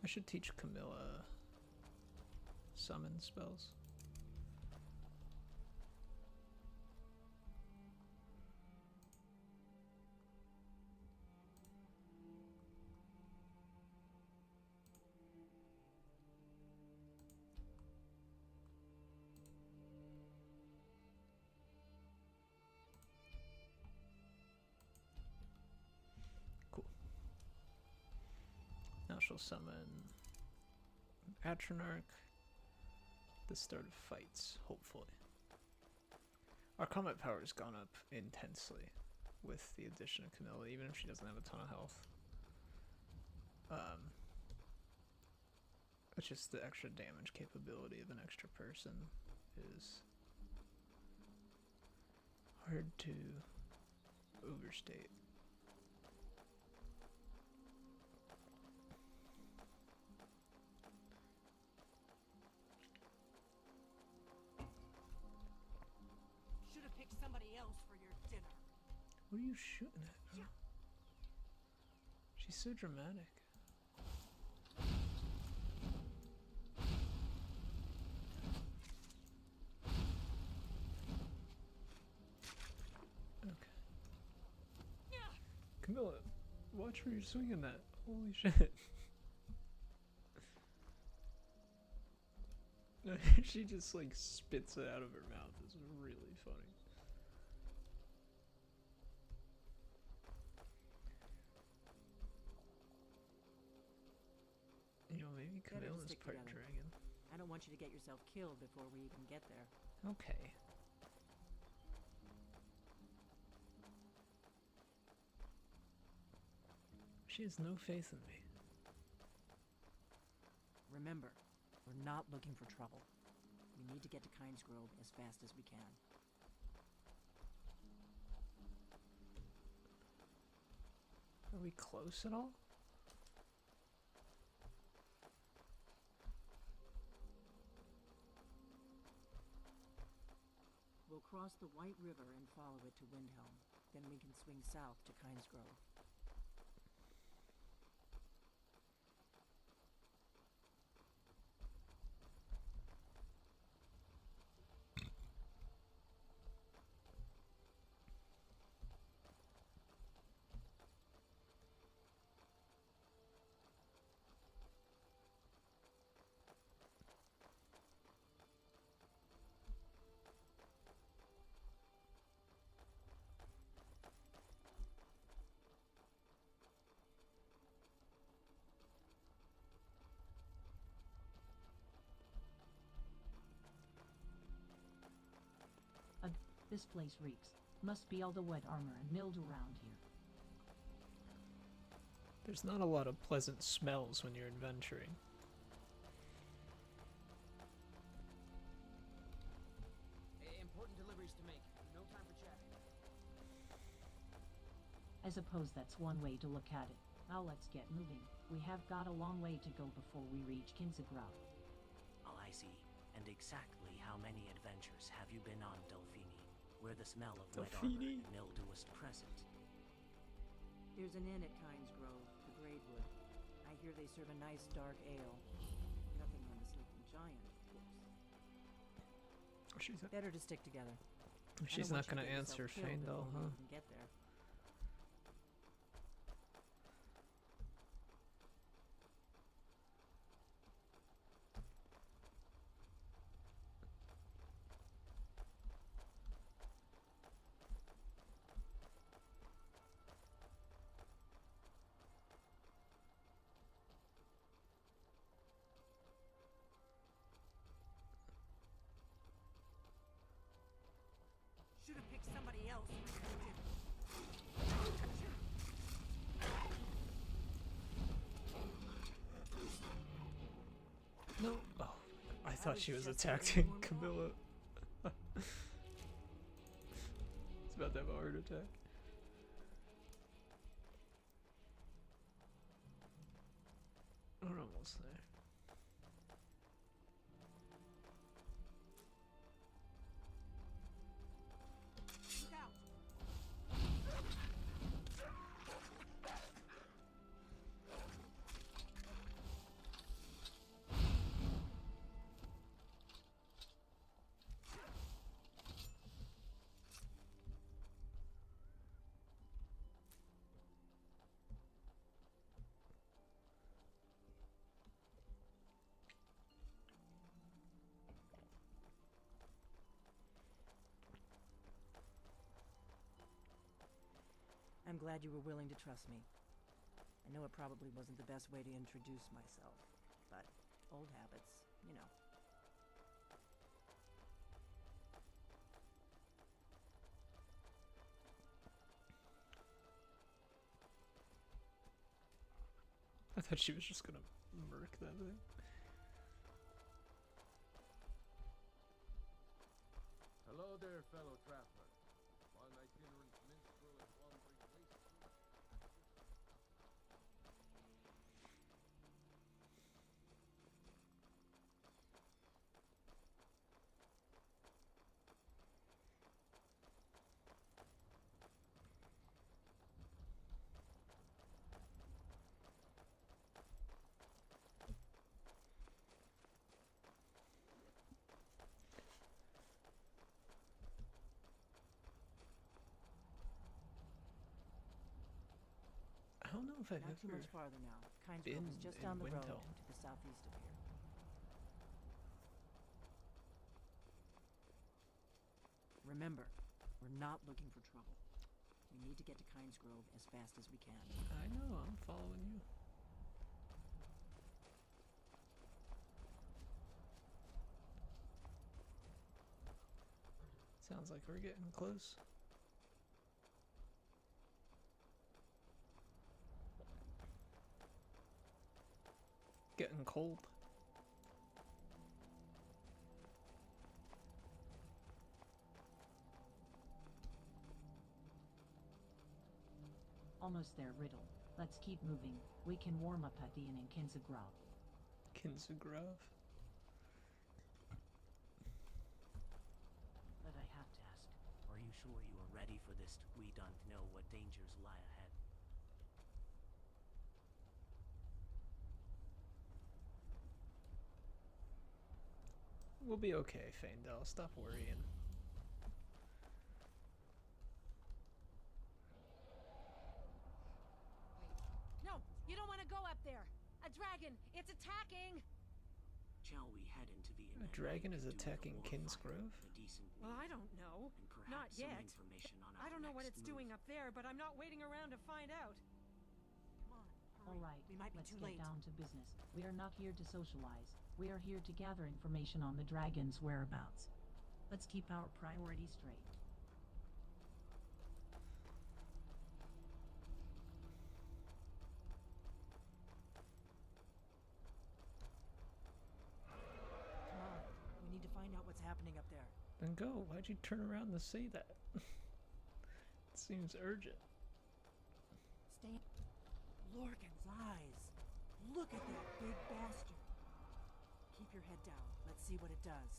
I should teach Camilla summon spells. Cool. Now she'll summon Atronarch. The start of fights, hopefully. Our combat power has gone up intensely with the addition of Camilla, even if she doesn't have a ton of health. It's just the extra damage capability of an extra person is hard to overstate. Should have picked somebody else for your dinner. What are you shooting at? Huh? She's so dramatic. Okay. Camilla, watch where you're swinging that. Holy shit. She just like spits it out of her mouth. It's really funny. You know, maybe Better to Camilla's stick part together. dragon. I don't want you to get yourself killed before we even get there. Okay. She has no faith in me. Remember, we're not looking for trouble. We need to get to Kynes Grove as fast as we can. Are we close at all? We'll cross the White River and follow it to Windhelm. Then we can swing south to Kynes Grove. This place reeks. Must be all the wet armor and mildew around here. There's not a lot of pleasant smells when you're adventuring. Important deliveries to make. No time for chat. I suppose that's one way to look at it. Now let's get moving. We have got a long way to go before we reach Kinsegrau. Oh, I see. And exactly how many adventures have you been on, Delphini, where the smell of wet armor and mildew was present? There's an inn at Kynes Grove, the Gradewood. I hear they serve a nice dark ale. Nothing on the Sleeping Giant, of course. Better to stick together. She's not going to answer Faendal, huh? Get there. Should have picked somebody else. No. Oh, I thought she was attacking Camilla. It's about to have a heart attack. We're almost there. I'm glad you were willing to trust me. I know it probably wasn't the best way to introduce myself, but old habits, you know. I thought she was just gonna murk that thing. Hello there, fellow traveler. One itinerant minstrel and wandering waste. I don't know if I've Not too ever much farther now. Kynes been Grove is just in down the road Windhelm. to the southeast of here. Remember, we're not looking for trouble. We need to get to Kynes Grove as fast as we can. I know, I'm following you. Sounds like we're getting close. Getting cold. Almost there, Rydel. Let's keep moving. We can warm up at the inn in Kinsagrov. Kinsagrov? But I have to ask, are you sure you are ready for this? We don't know what dangers lie ahead. We'll be okay, Faendal. Stop worrying. No, you don't want to go up there. A dragon, it's attacking. Shall we head into the inn? A dragon is attacking Kinsgrove? Well, I don't know. Not yet. I don't know what it's doing up there, but I'm not waiting around to find out. Come on, hurry. All right, We might be let's too get late. down to business. We are not here to socialize. We are here to gather information on the dragon's whereabouts. Let's keep our priorities straight. Come on. We need to find out what's happening up there. Then go. Why'd you turn around to say that? It seems urgent. Stay. Lorcan's eyes. Look at that big bastard. Keep your head down. Let's see what it does.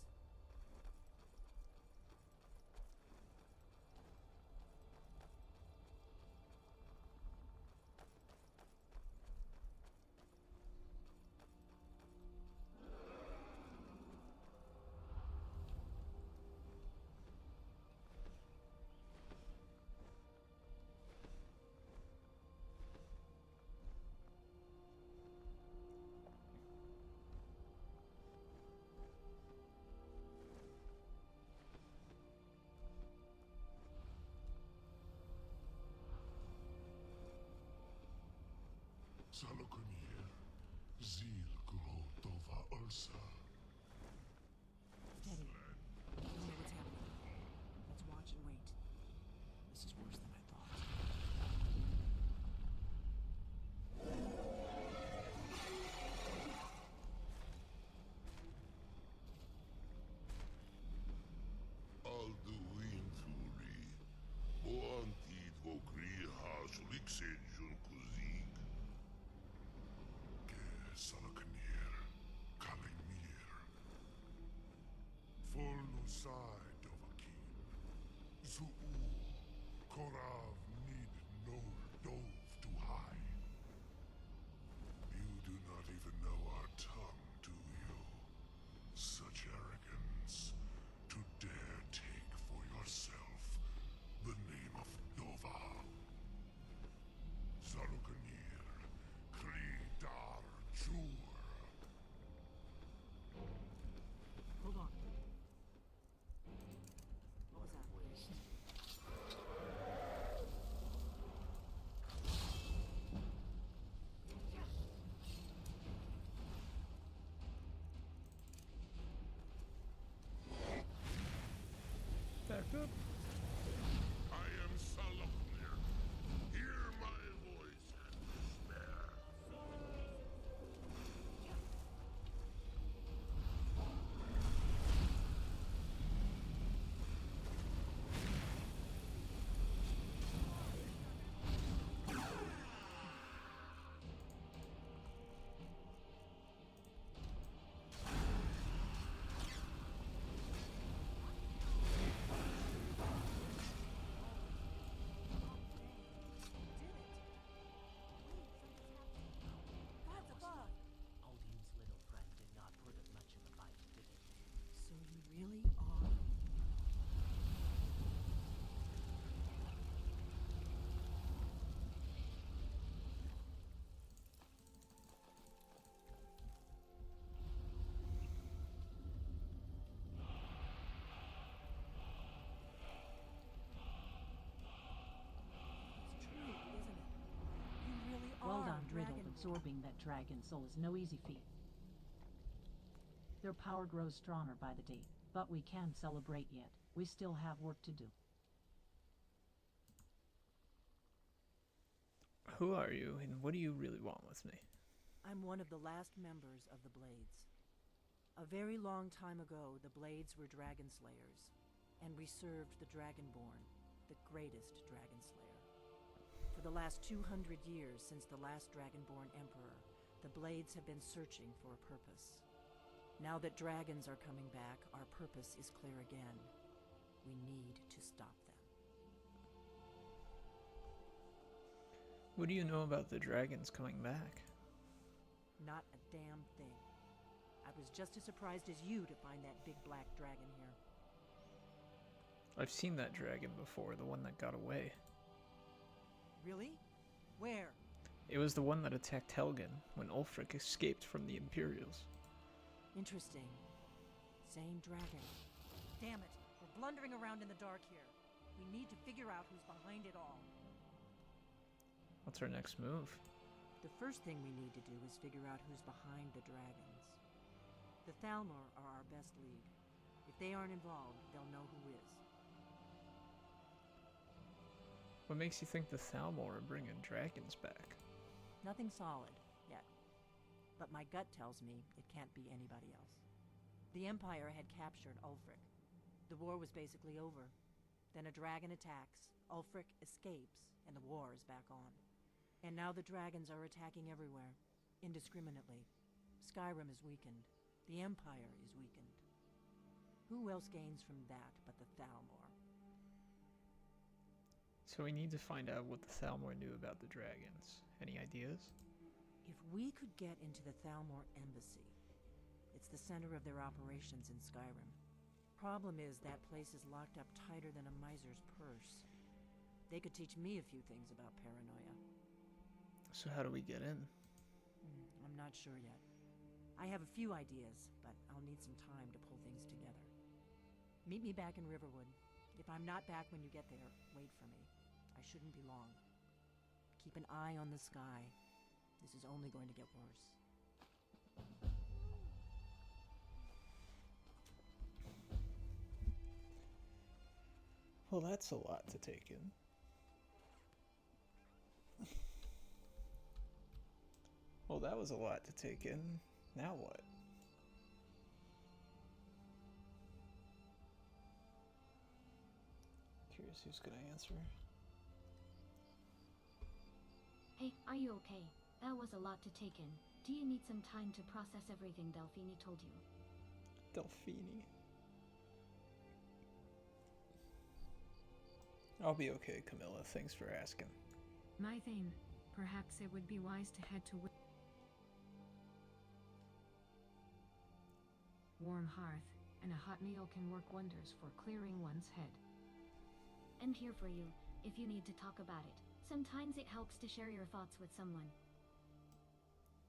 Salokunir, Zil Grotova Ursa. Steady. I don't know what's happening. Let's watch and wait. This is worse than I thought. Alduinturi, Boantid Vokri Hasuliksenjun Kuzik. Salokunir, Kalimir. Folnusai Dovakin. Zuu, Korav need no dove to high. You do not even know our tongue, do you? Such arrogance to dare take for yourself the name of Dova. Salokunir, Kridar Jur. Hold on. What was that? Back up. I am Salokunir. Hear my voice and despair. God's above. Aldin's little friend did not put up much of a fight, did he? So we really are. It's true, isn't it? You really Well are done, Rydel. dragon. Absorbing that dragon soul is no easy feat. Their power grows stronger by the day, but we can't celebrate yet. We still have work to do. Who are you, and what do you really want with me? I'm one of the last members of the Blades. A very long time ago, the Blades were dragon slayers, and we served the Dragonborn, the greatest dragon slayer. For the last 200 years since the last Dragonborn Emperor, the Blades have been searching for a purpose. Now that dragons are coming back, our purpose is clear again. We need to stop them. What do you know about the dragons coming back? Not a damn thing. I was just as surprised as you to find that big black dragon here. I've seen that dragon before, the one that got away. Really? Where? It was the one that attacked Helgen when Ulfric escaped from the Imperials. Interesting. Same dragon. Damn it, we're blundering around in the dark here. We need to figure out who's behind it all. What's our next move? The first thing we need to do is figure out who's behind the dragons. The Thalmor are our best lead. If they aren't involved, they'll know who is. What makes you think the Thalmor are bringing dragons back? Nothing solid, yet. But my gut tells me it can't be anybody else. The Empire had captured Ulfric. The war was basically over. Then a dragon attacks, Ulfric escapes, and the war is back on. And now the dragons are attacking everywhere, indiscriminately. Skyrim is weakened. The Empire is weakened. Who else gains from that but the Thalmor? So we need to find out what the Thalmor knew about the dragons. Any ideas? If we could get into the Thalmor embassy, it's the center of their operations in Skyrim. Problem is, that place is locked up tighter than a miser's purse. They could teach me a few things about paranoia. So how do we get in? I'm not sure yet. I have a few ideas, but I'll need some time to pull things together. Meet me back in Riverwood. If I'm not back when you get there, wait for me. I shouldn't be long. Keep an eye on the sky. This is only going to get worse. Well, that's a lot to take in. Well, that was a lot to take in. Now what? Curious who's gonna answer. Hey, are you okay? That was a lot to take in. Do you need some time to process everything Delphine told you? Delphine. I'll be okay, Camilla. Thanks for asking. My Thane, perhaps it would be wise to head to warm hearth, and a hot meal can work wonders for clearing one's head. I'm here for you, if you need to talk about it. Sometimes it helps to share your thoughts with someone.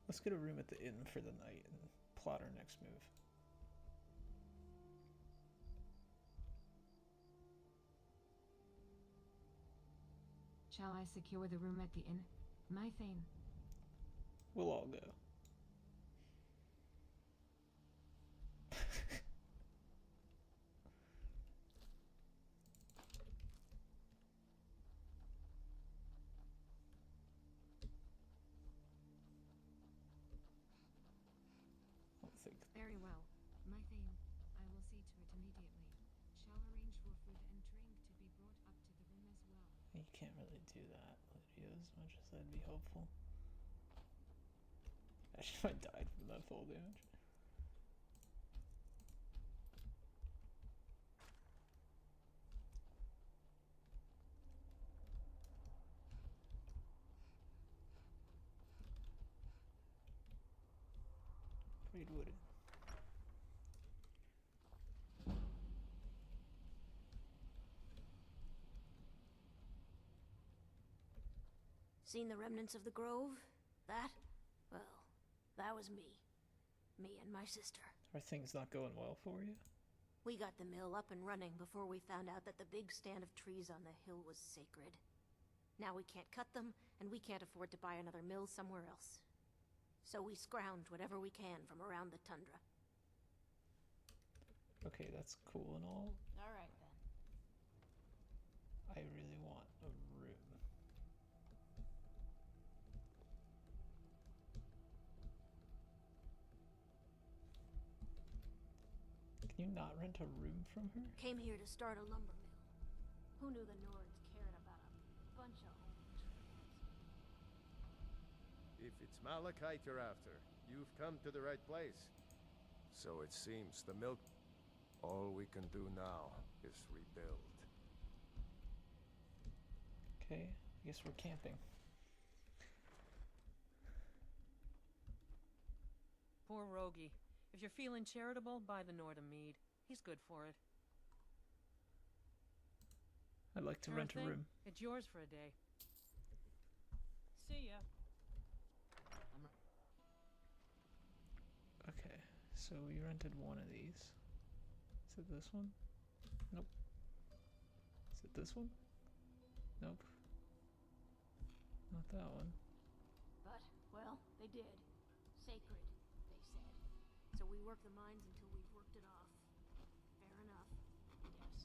Let's get a room at the inn for the night and plot our next move. Shall I secure the room at the inn? My Thane. We'll all go. Very well. My Thane, I will see to it immediately. Shall arrange for food and drink to be brought up to the room as well. You can't really do that, Lydia, as much as that'd be helpful. Actually, I died from that fall damage. Braidwood. Seen the remnants of the grove? That? Well, that was me. Me and my sister. Are things not going well for you? We got the mill up and running before we found out that the big stand of trees on the hill was sacred. Now we can't cut them, and we can't afford to buy another mill somewhere else. So we scrounge whatever we can from around the tundra. Okay, that's cool and all. Alright then. I really want a room. Can you not rent a room from her? Came here to start a lumber mill. Who knew the Nords cared about a bunch of old trees? If it's malachite you're after, you've come to the right place. So it seems. The milk... All we can do now is rebuild. Okay, I guess we're camping. Poor Rogie. If you're feeling charitable, buy the Nord a mead. He's good for it. I'd like to Sure rent a thing. room. It's yours for a day. See ya. Okay, so we rented one of these. Is it this one? Nope. Is it this one? Nope. Not that one. But, well, they did. Sacred, they said. So we work the mines until we've worked it off. Fair enough, I guess.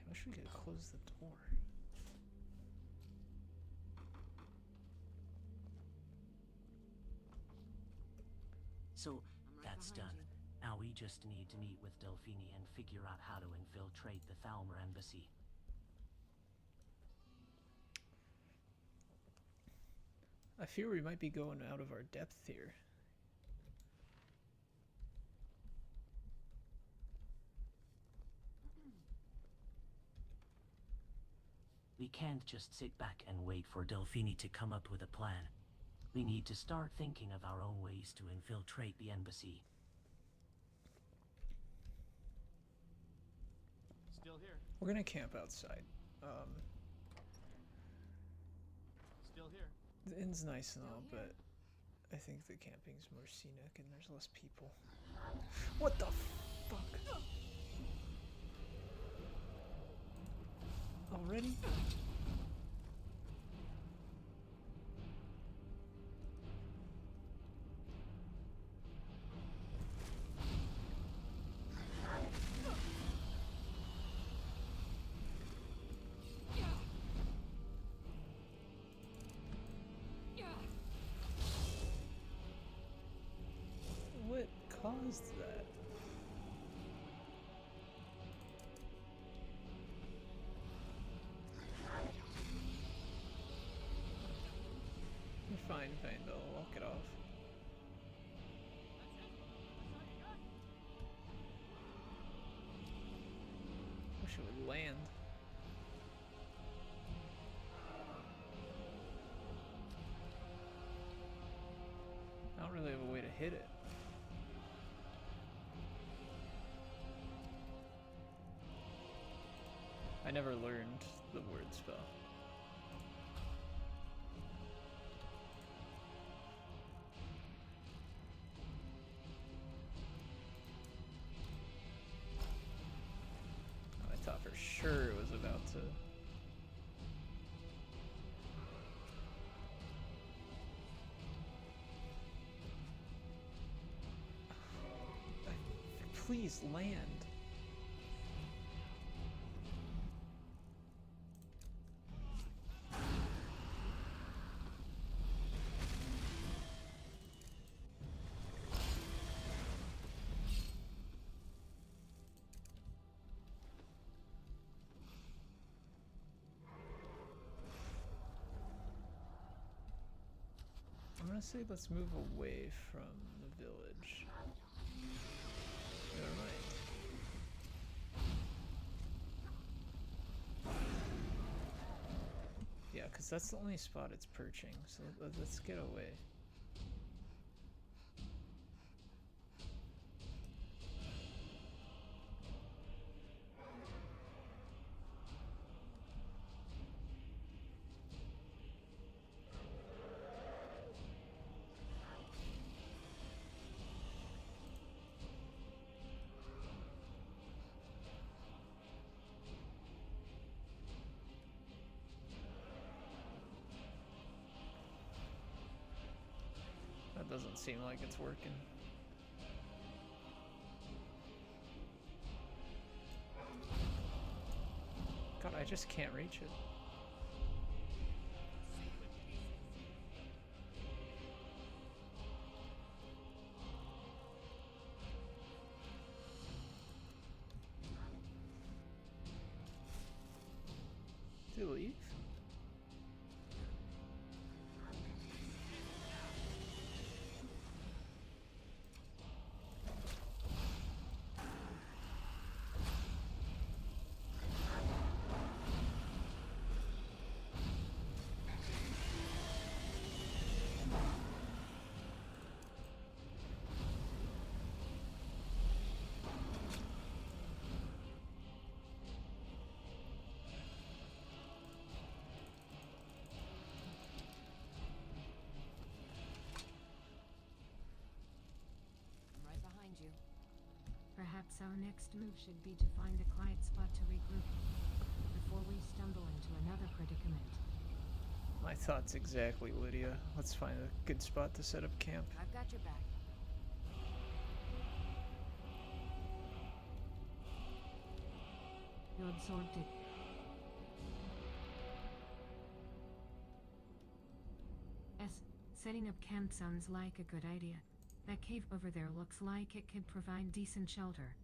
I wish we could close the door. So, that's done. Now we just need to meet with Delphini and figure out how to infiltrate the Thalmer embassy. I fear we might be going out of our depth here. We can't just sit back and wait for Delphini to come up with a plan. We need to start thinking of our own ways to infiltrate the embassy. Still here. We're gonna camp outside. Still here. The inn's nice and all, but I think the camping's more scenic and there's less people. What the fuck? Already? What caused that? You're fine, Faendal. Walk it off. Wish it would land. I don't really have a way to hit it. I never learned the word spell. I thought for sure it was about to. Please land. I'm gonna say let's move away from the village. Never mind. Yeah, because that's the only spot it's perching, so let's get away. That doesn't seem like it's working. just can't reach it. Did it leave? Perhaps our next move should be to find a quiet spot to regroup before we stumble into another predicament. My thoughts exactly, Lydia. Let's find a good spot to set up camp. I've got your back. You absorbed it. Setting up camp sounds like a good idea. That cave over there looks like it could provide decent shelter.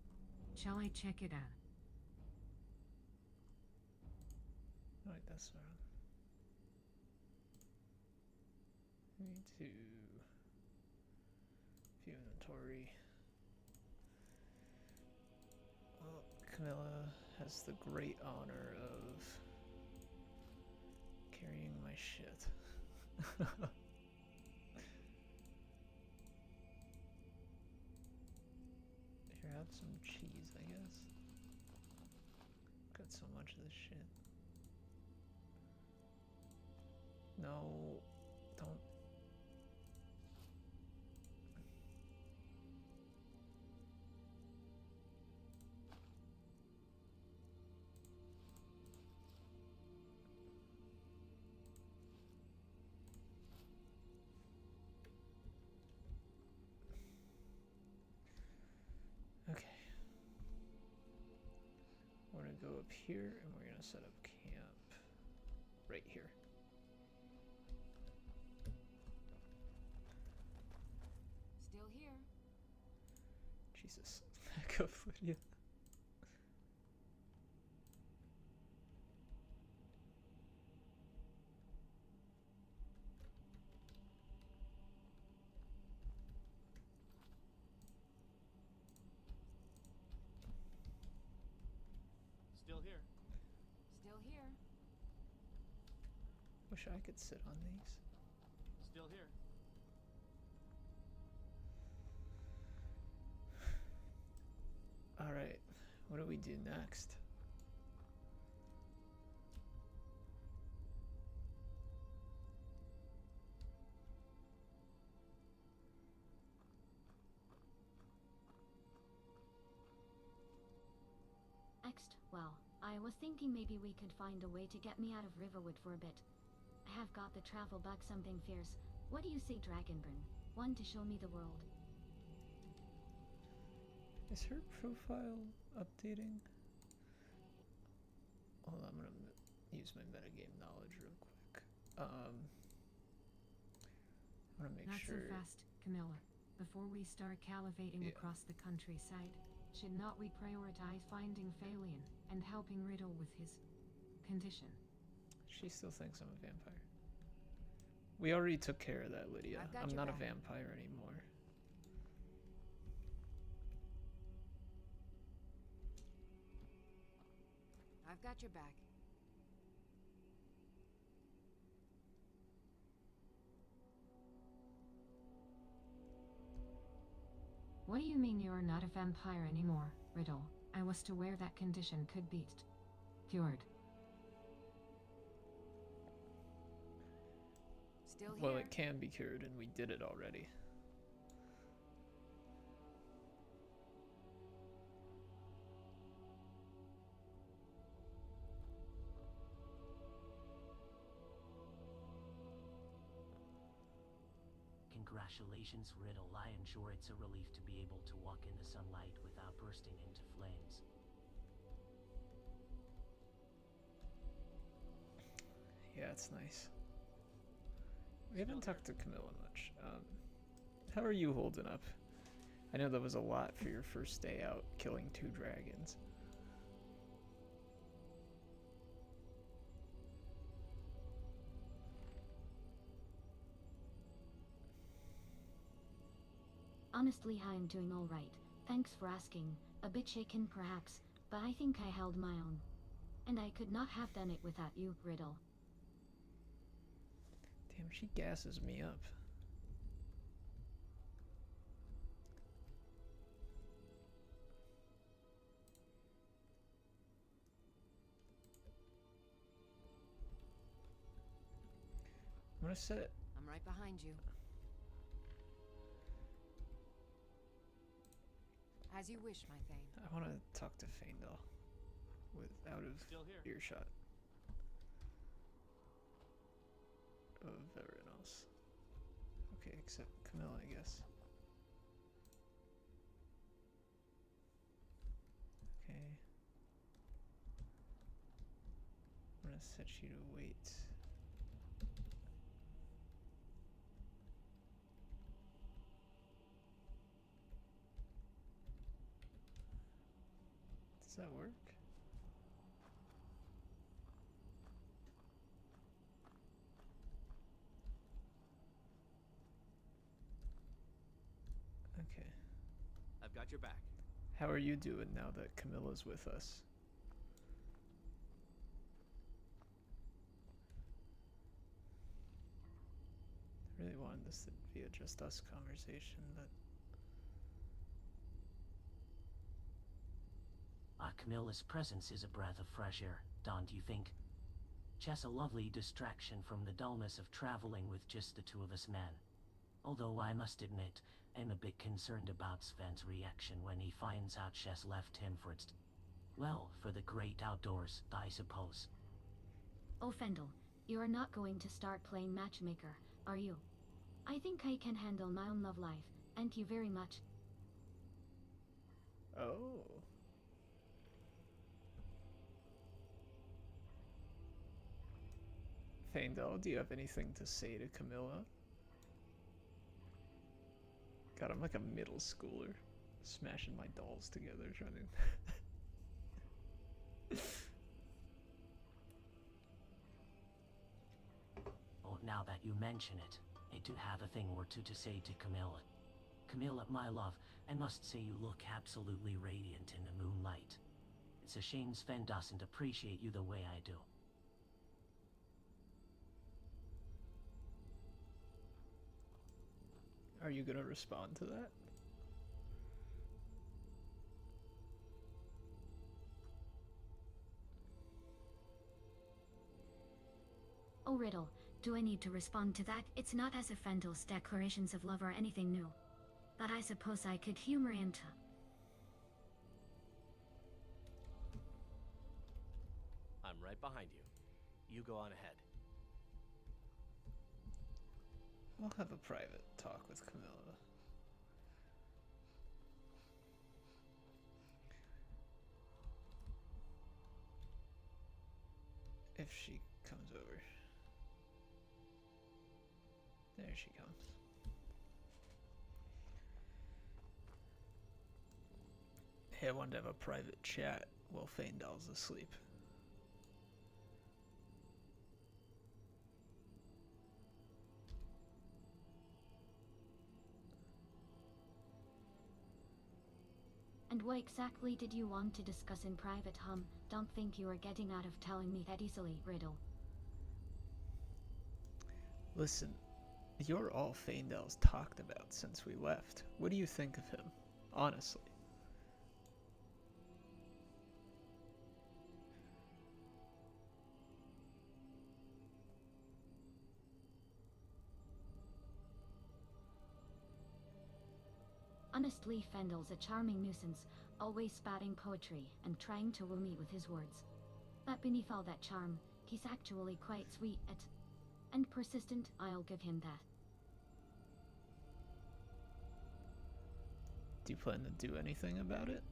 Shall I check it out? Alright, that's fine. We need to view inventory. Well, Camilla has the great honor of carrying my shit. Here, have some cheese, I guess. Got so much of this shit. No, don't. Okay. We're gonna go up here and we're gonna set up camp right here. Still here. Jesus. Back up, Lydia. Still here. Still here. Wish I could sit on these. Still here. Alright, what do we do next? Next, well, I was thinking maybe we could find a way to get me out of Riverwood for a bit. I have got the travel bug something fierce. What do you say, Dragonburn? One to show me the world. Is her profile updating? Hold on, I'm gonna use my metagame knowledge real quick. I wanna make Not sure. so fast, Camilla. Before we start calivating across the countryside, should not we prioritize finding Faelian and helping Rydel with his condition? She still thinks I'm a vampire. We already took care of that, Lydia. I'm not a vampire anymore. I've got your back. What do you mean you're not a vampire anymore, Rydel? I was aware that condition could be cured. Still here. Well, it can be cured, and we did it already. Congratulations, Rydel. I am sure it's a relief to be able to walk in the sunlight without bursting into flames. Yeah, it's nice. We haven't talked to Camilla much. How are you holding up? I know that was a lot for your first day out, killing 2 dragons. Honestly, I'm doing alright. Thanks for asking. A bit shaken perhaps, but I think I held my own. And I could not have done it without you, Rydel. Damn, she gasses me up. I'm gonna set it. I'm right behind you. As you wish, my Thane. I want to talk to Faendal out of earshot of everyone else. Okay, except Camilla, I guess. Okay. I'm gonna set you to wait. Does that work? Okay. I've got your back. How are you doing now that Camilla's with us? I really wanted this to be a just us conversation, but Camilla's presence is a breath of fresh air, don't you think? Just a lovely distraction from the dullness of traveling with just the 2 of us men. Although I must admit, I'm a bit concerned about Sven's reaction when he finds out Chess left him for for the great outdoors, I suppose. Oh, Faendal, you are not going to start playing matchmaker, are you? I think I can handle my own love life, thank you very much. oh. Faendal, do you have anything to say to Camilla? God, I'm like a middle schooler, smashing my dolls together, trying to... Oh, now that you mention it, I do have a thing or two to say to Camilla. Camilla, my love, I must say you look absolutely radiant in the moonlight. It's a shame Sven doesn't appreciate you the way I do. Are you gonna respond to that? Oh, Rydel, do I need to respond to that? It's not as if Faendal's declarations of love are anything new. But I suppose I could humor him to... I'm right behind you. You go on ahead. I'll have a private talk with Camilla. If she comes over. There she comes. Hey, I wanted to have a private chat while Faendal's asleep. And what exactly did you want to discuss in private, hum? Don't think you are getting out of telling me that easily, Rydel. Listen, you're all Faendal's talked about since we left. What do you think of him? Honestly. Honestly, Faendal's a charming nuisance, always spouting poetry and trying to woo me with his words. But beneath all that charm, he's actually quite sweet and persistent, I'll give him that. Do you plan to do anything about it?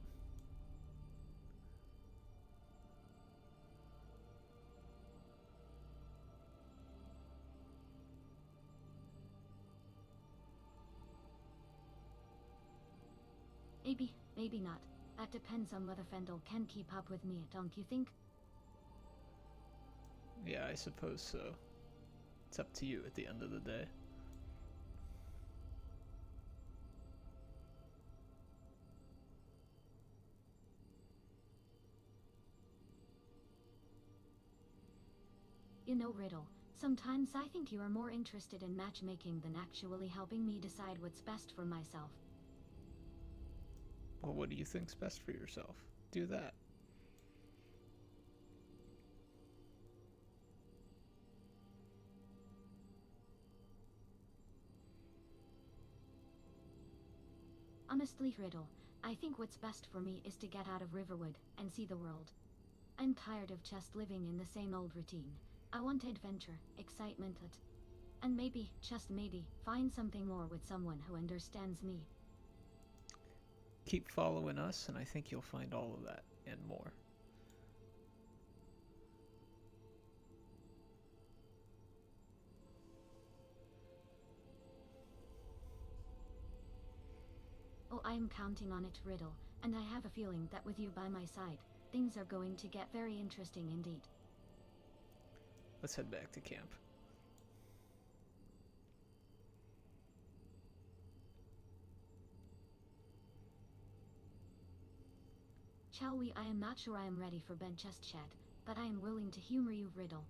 Maybe, maybe not. That depends on whether Faendal can keep up with me, don't you think? Yeah, I suppose so. It's up to you at the end of the day. You know, Rydel, sometimes I think you are more interested in matchmaking than actually helping me decide what's best for myself. Well, what do you think's best for yourself? Do that. Honestly, Rydel, I think what's best for me is to get out of Riverwood and see the world. I'm tired of just living in the same old routine. I want adventure, excitement, and maybe, just maybe, find something more with someone who understands me. Keep following us, and I think you'll find all of that and more. Oh, I'm counting on it, Rydel, and I have a feeling that with you by my side, things are going to get very interesting indeed. Let's head back to camp. Shall we? I am not sure I am ready for benchest chat, but I am willing to humor you, Rydel.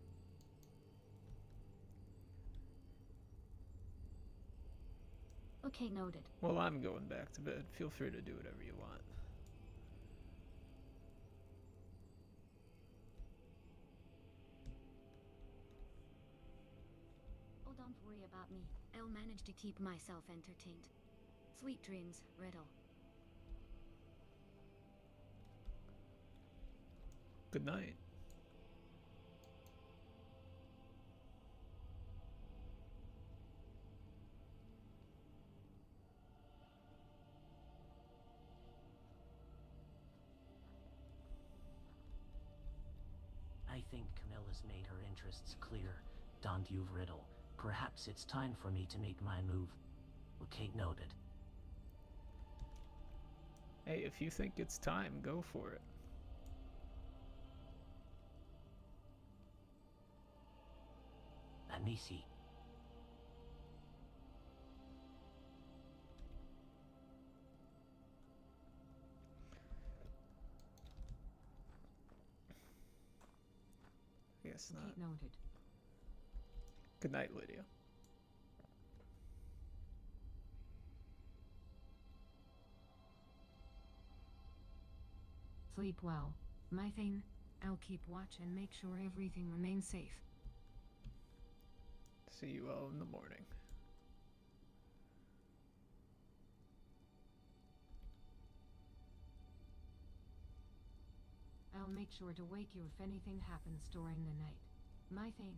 Okay, noted. Well, I'm going back to bed. Feel free to do whatever you want. Oh, don't worry about me. I'll manage to keep myself entertained. Sweet dreams, Rydel. Good night. I think Camilla's made her interests clear, don't you, Rydel? Perhaps it's time for me to make my move. Okay, noted. Hey, if you think it's time, go for it. Let me see. Guess not. Okay, noted. Good night, Lydia. Sleep well, my thing. I'll keep watch and make sure everything remains safe. See you all in the morning. I'll make sure to wake you if anything happens during the night. My thing.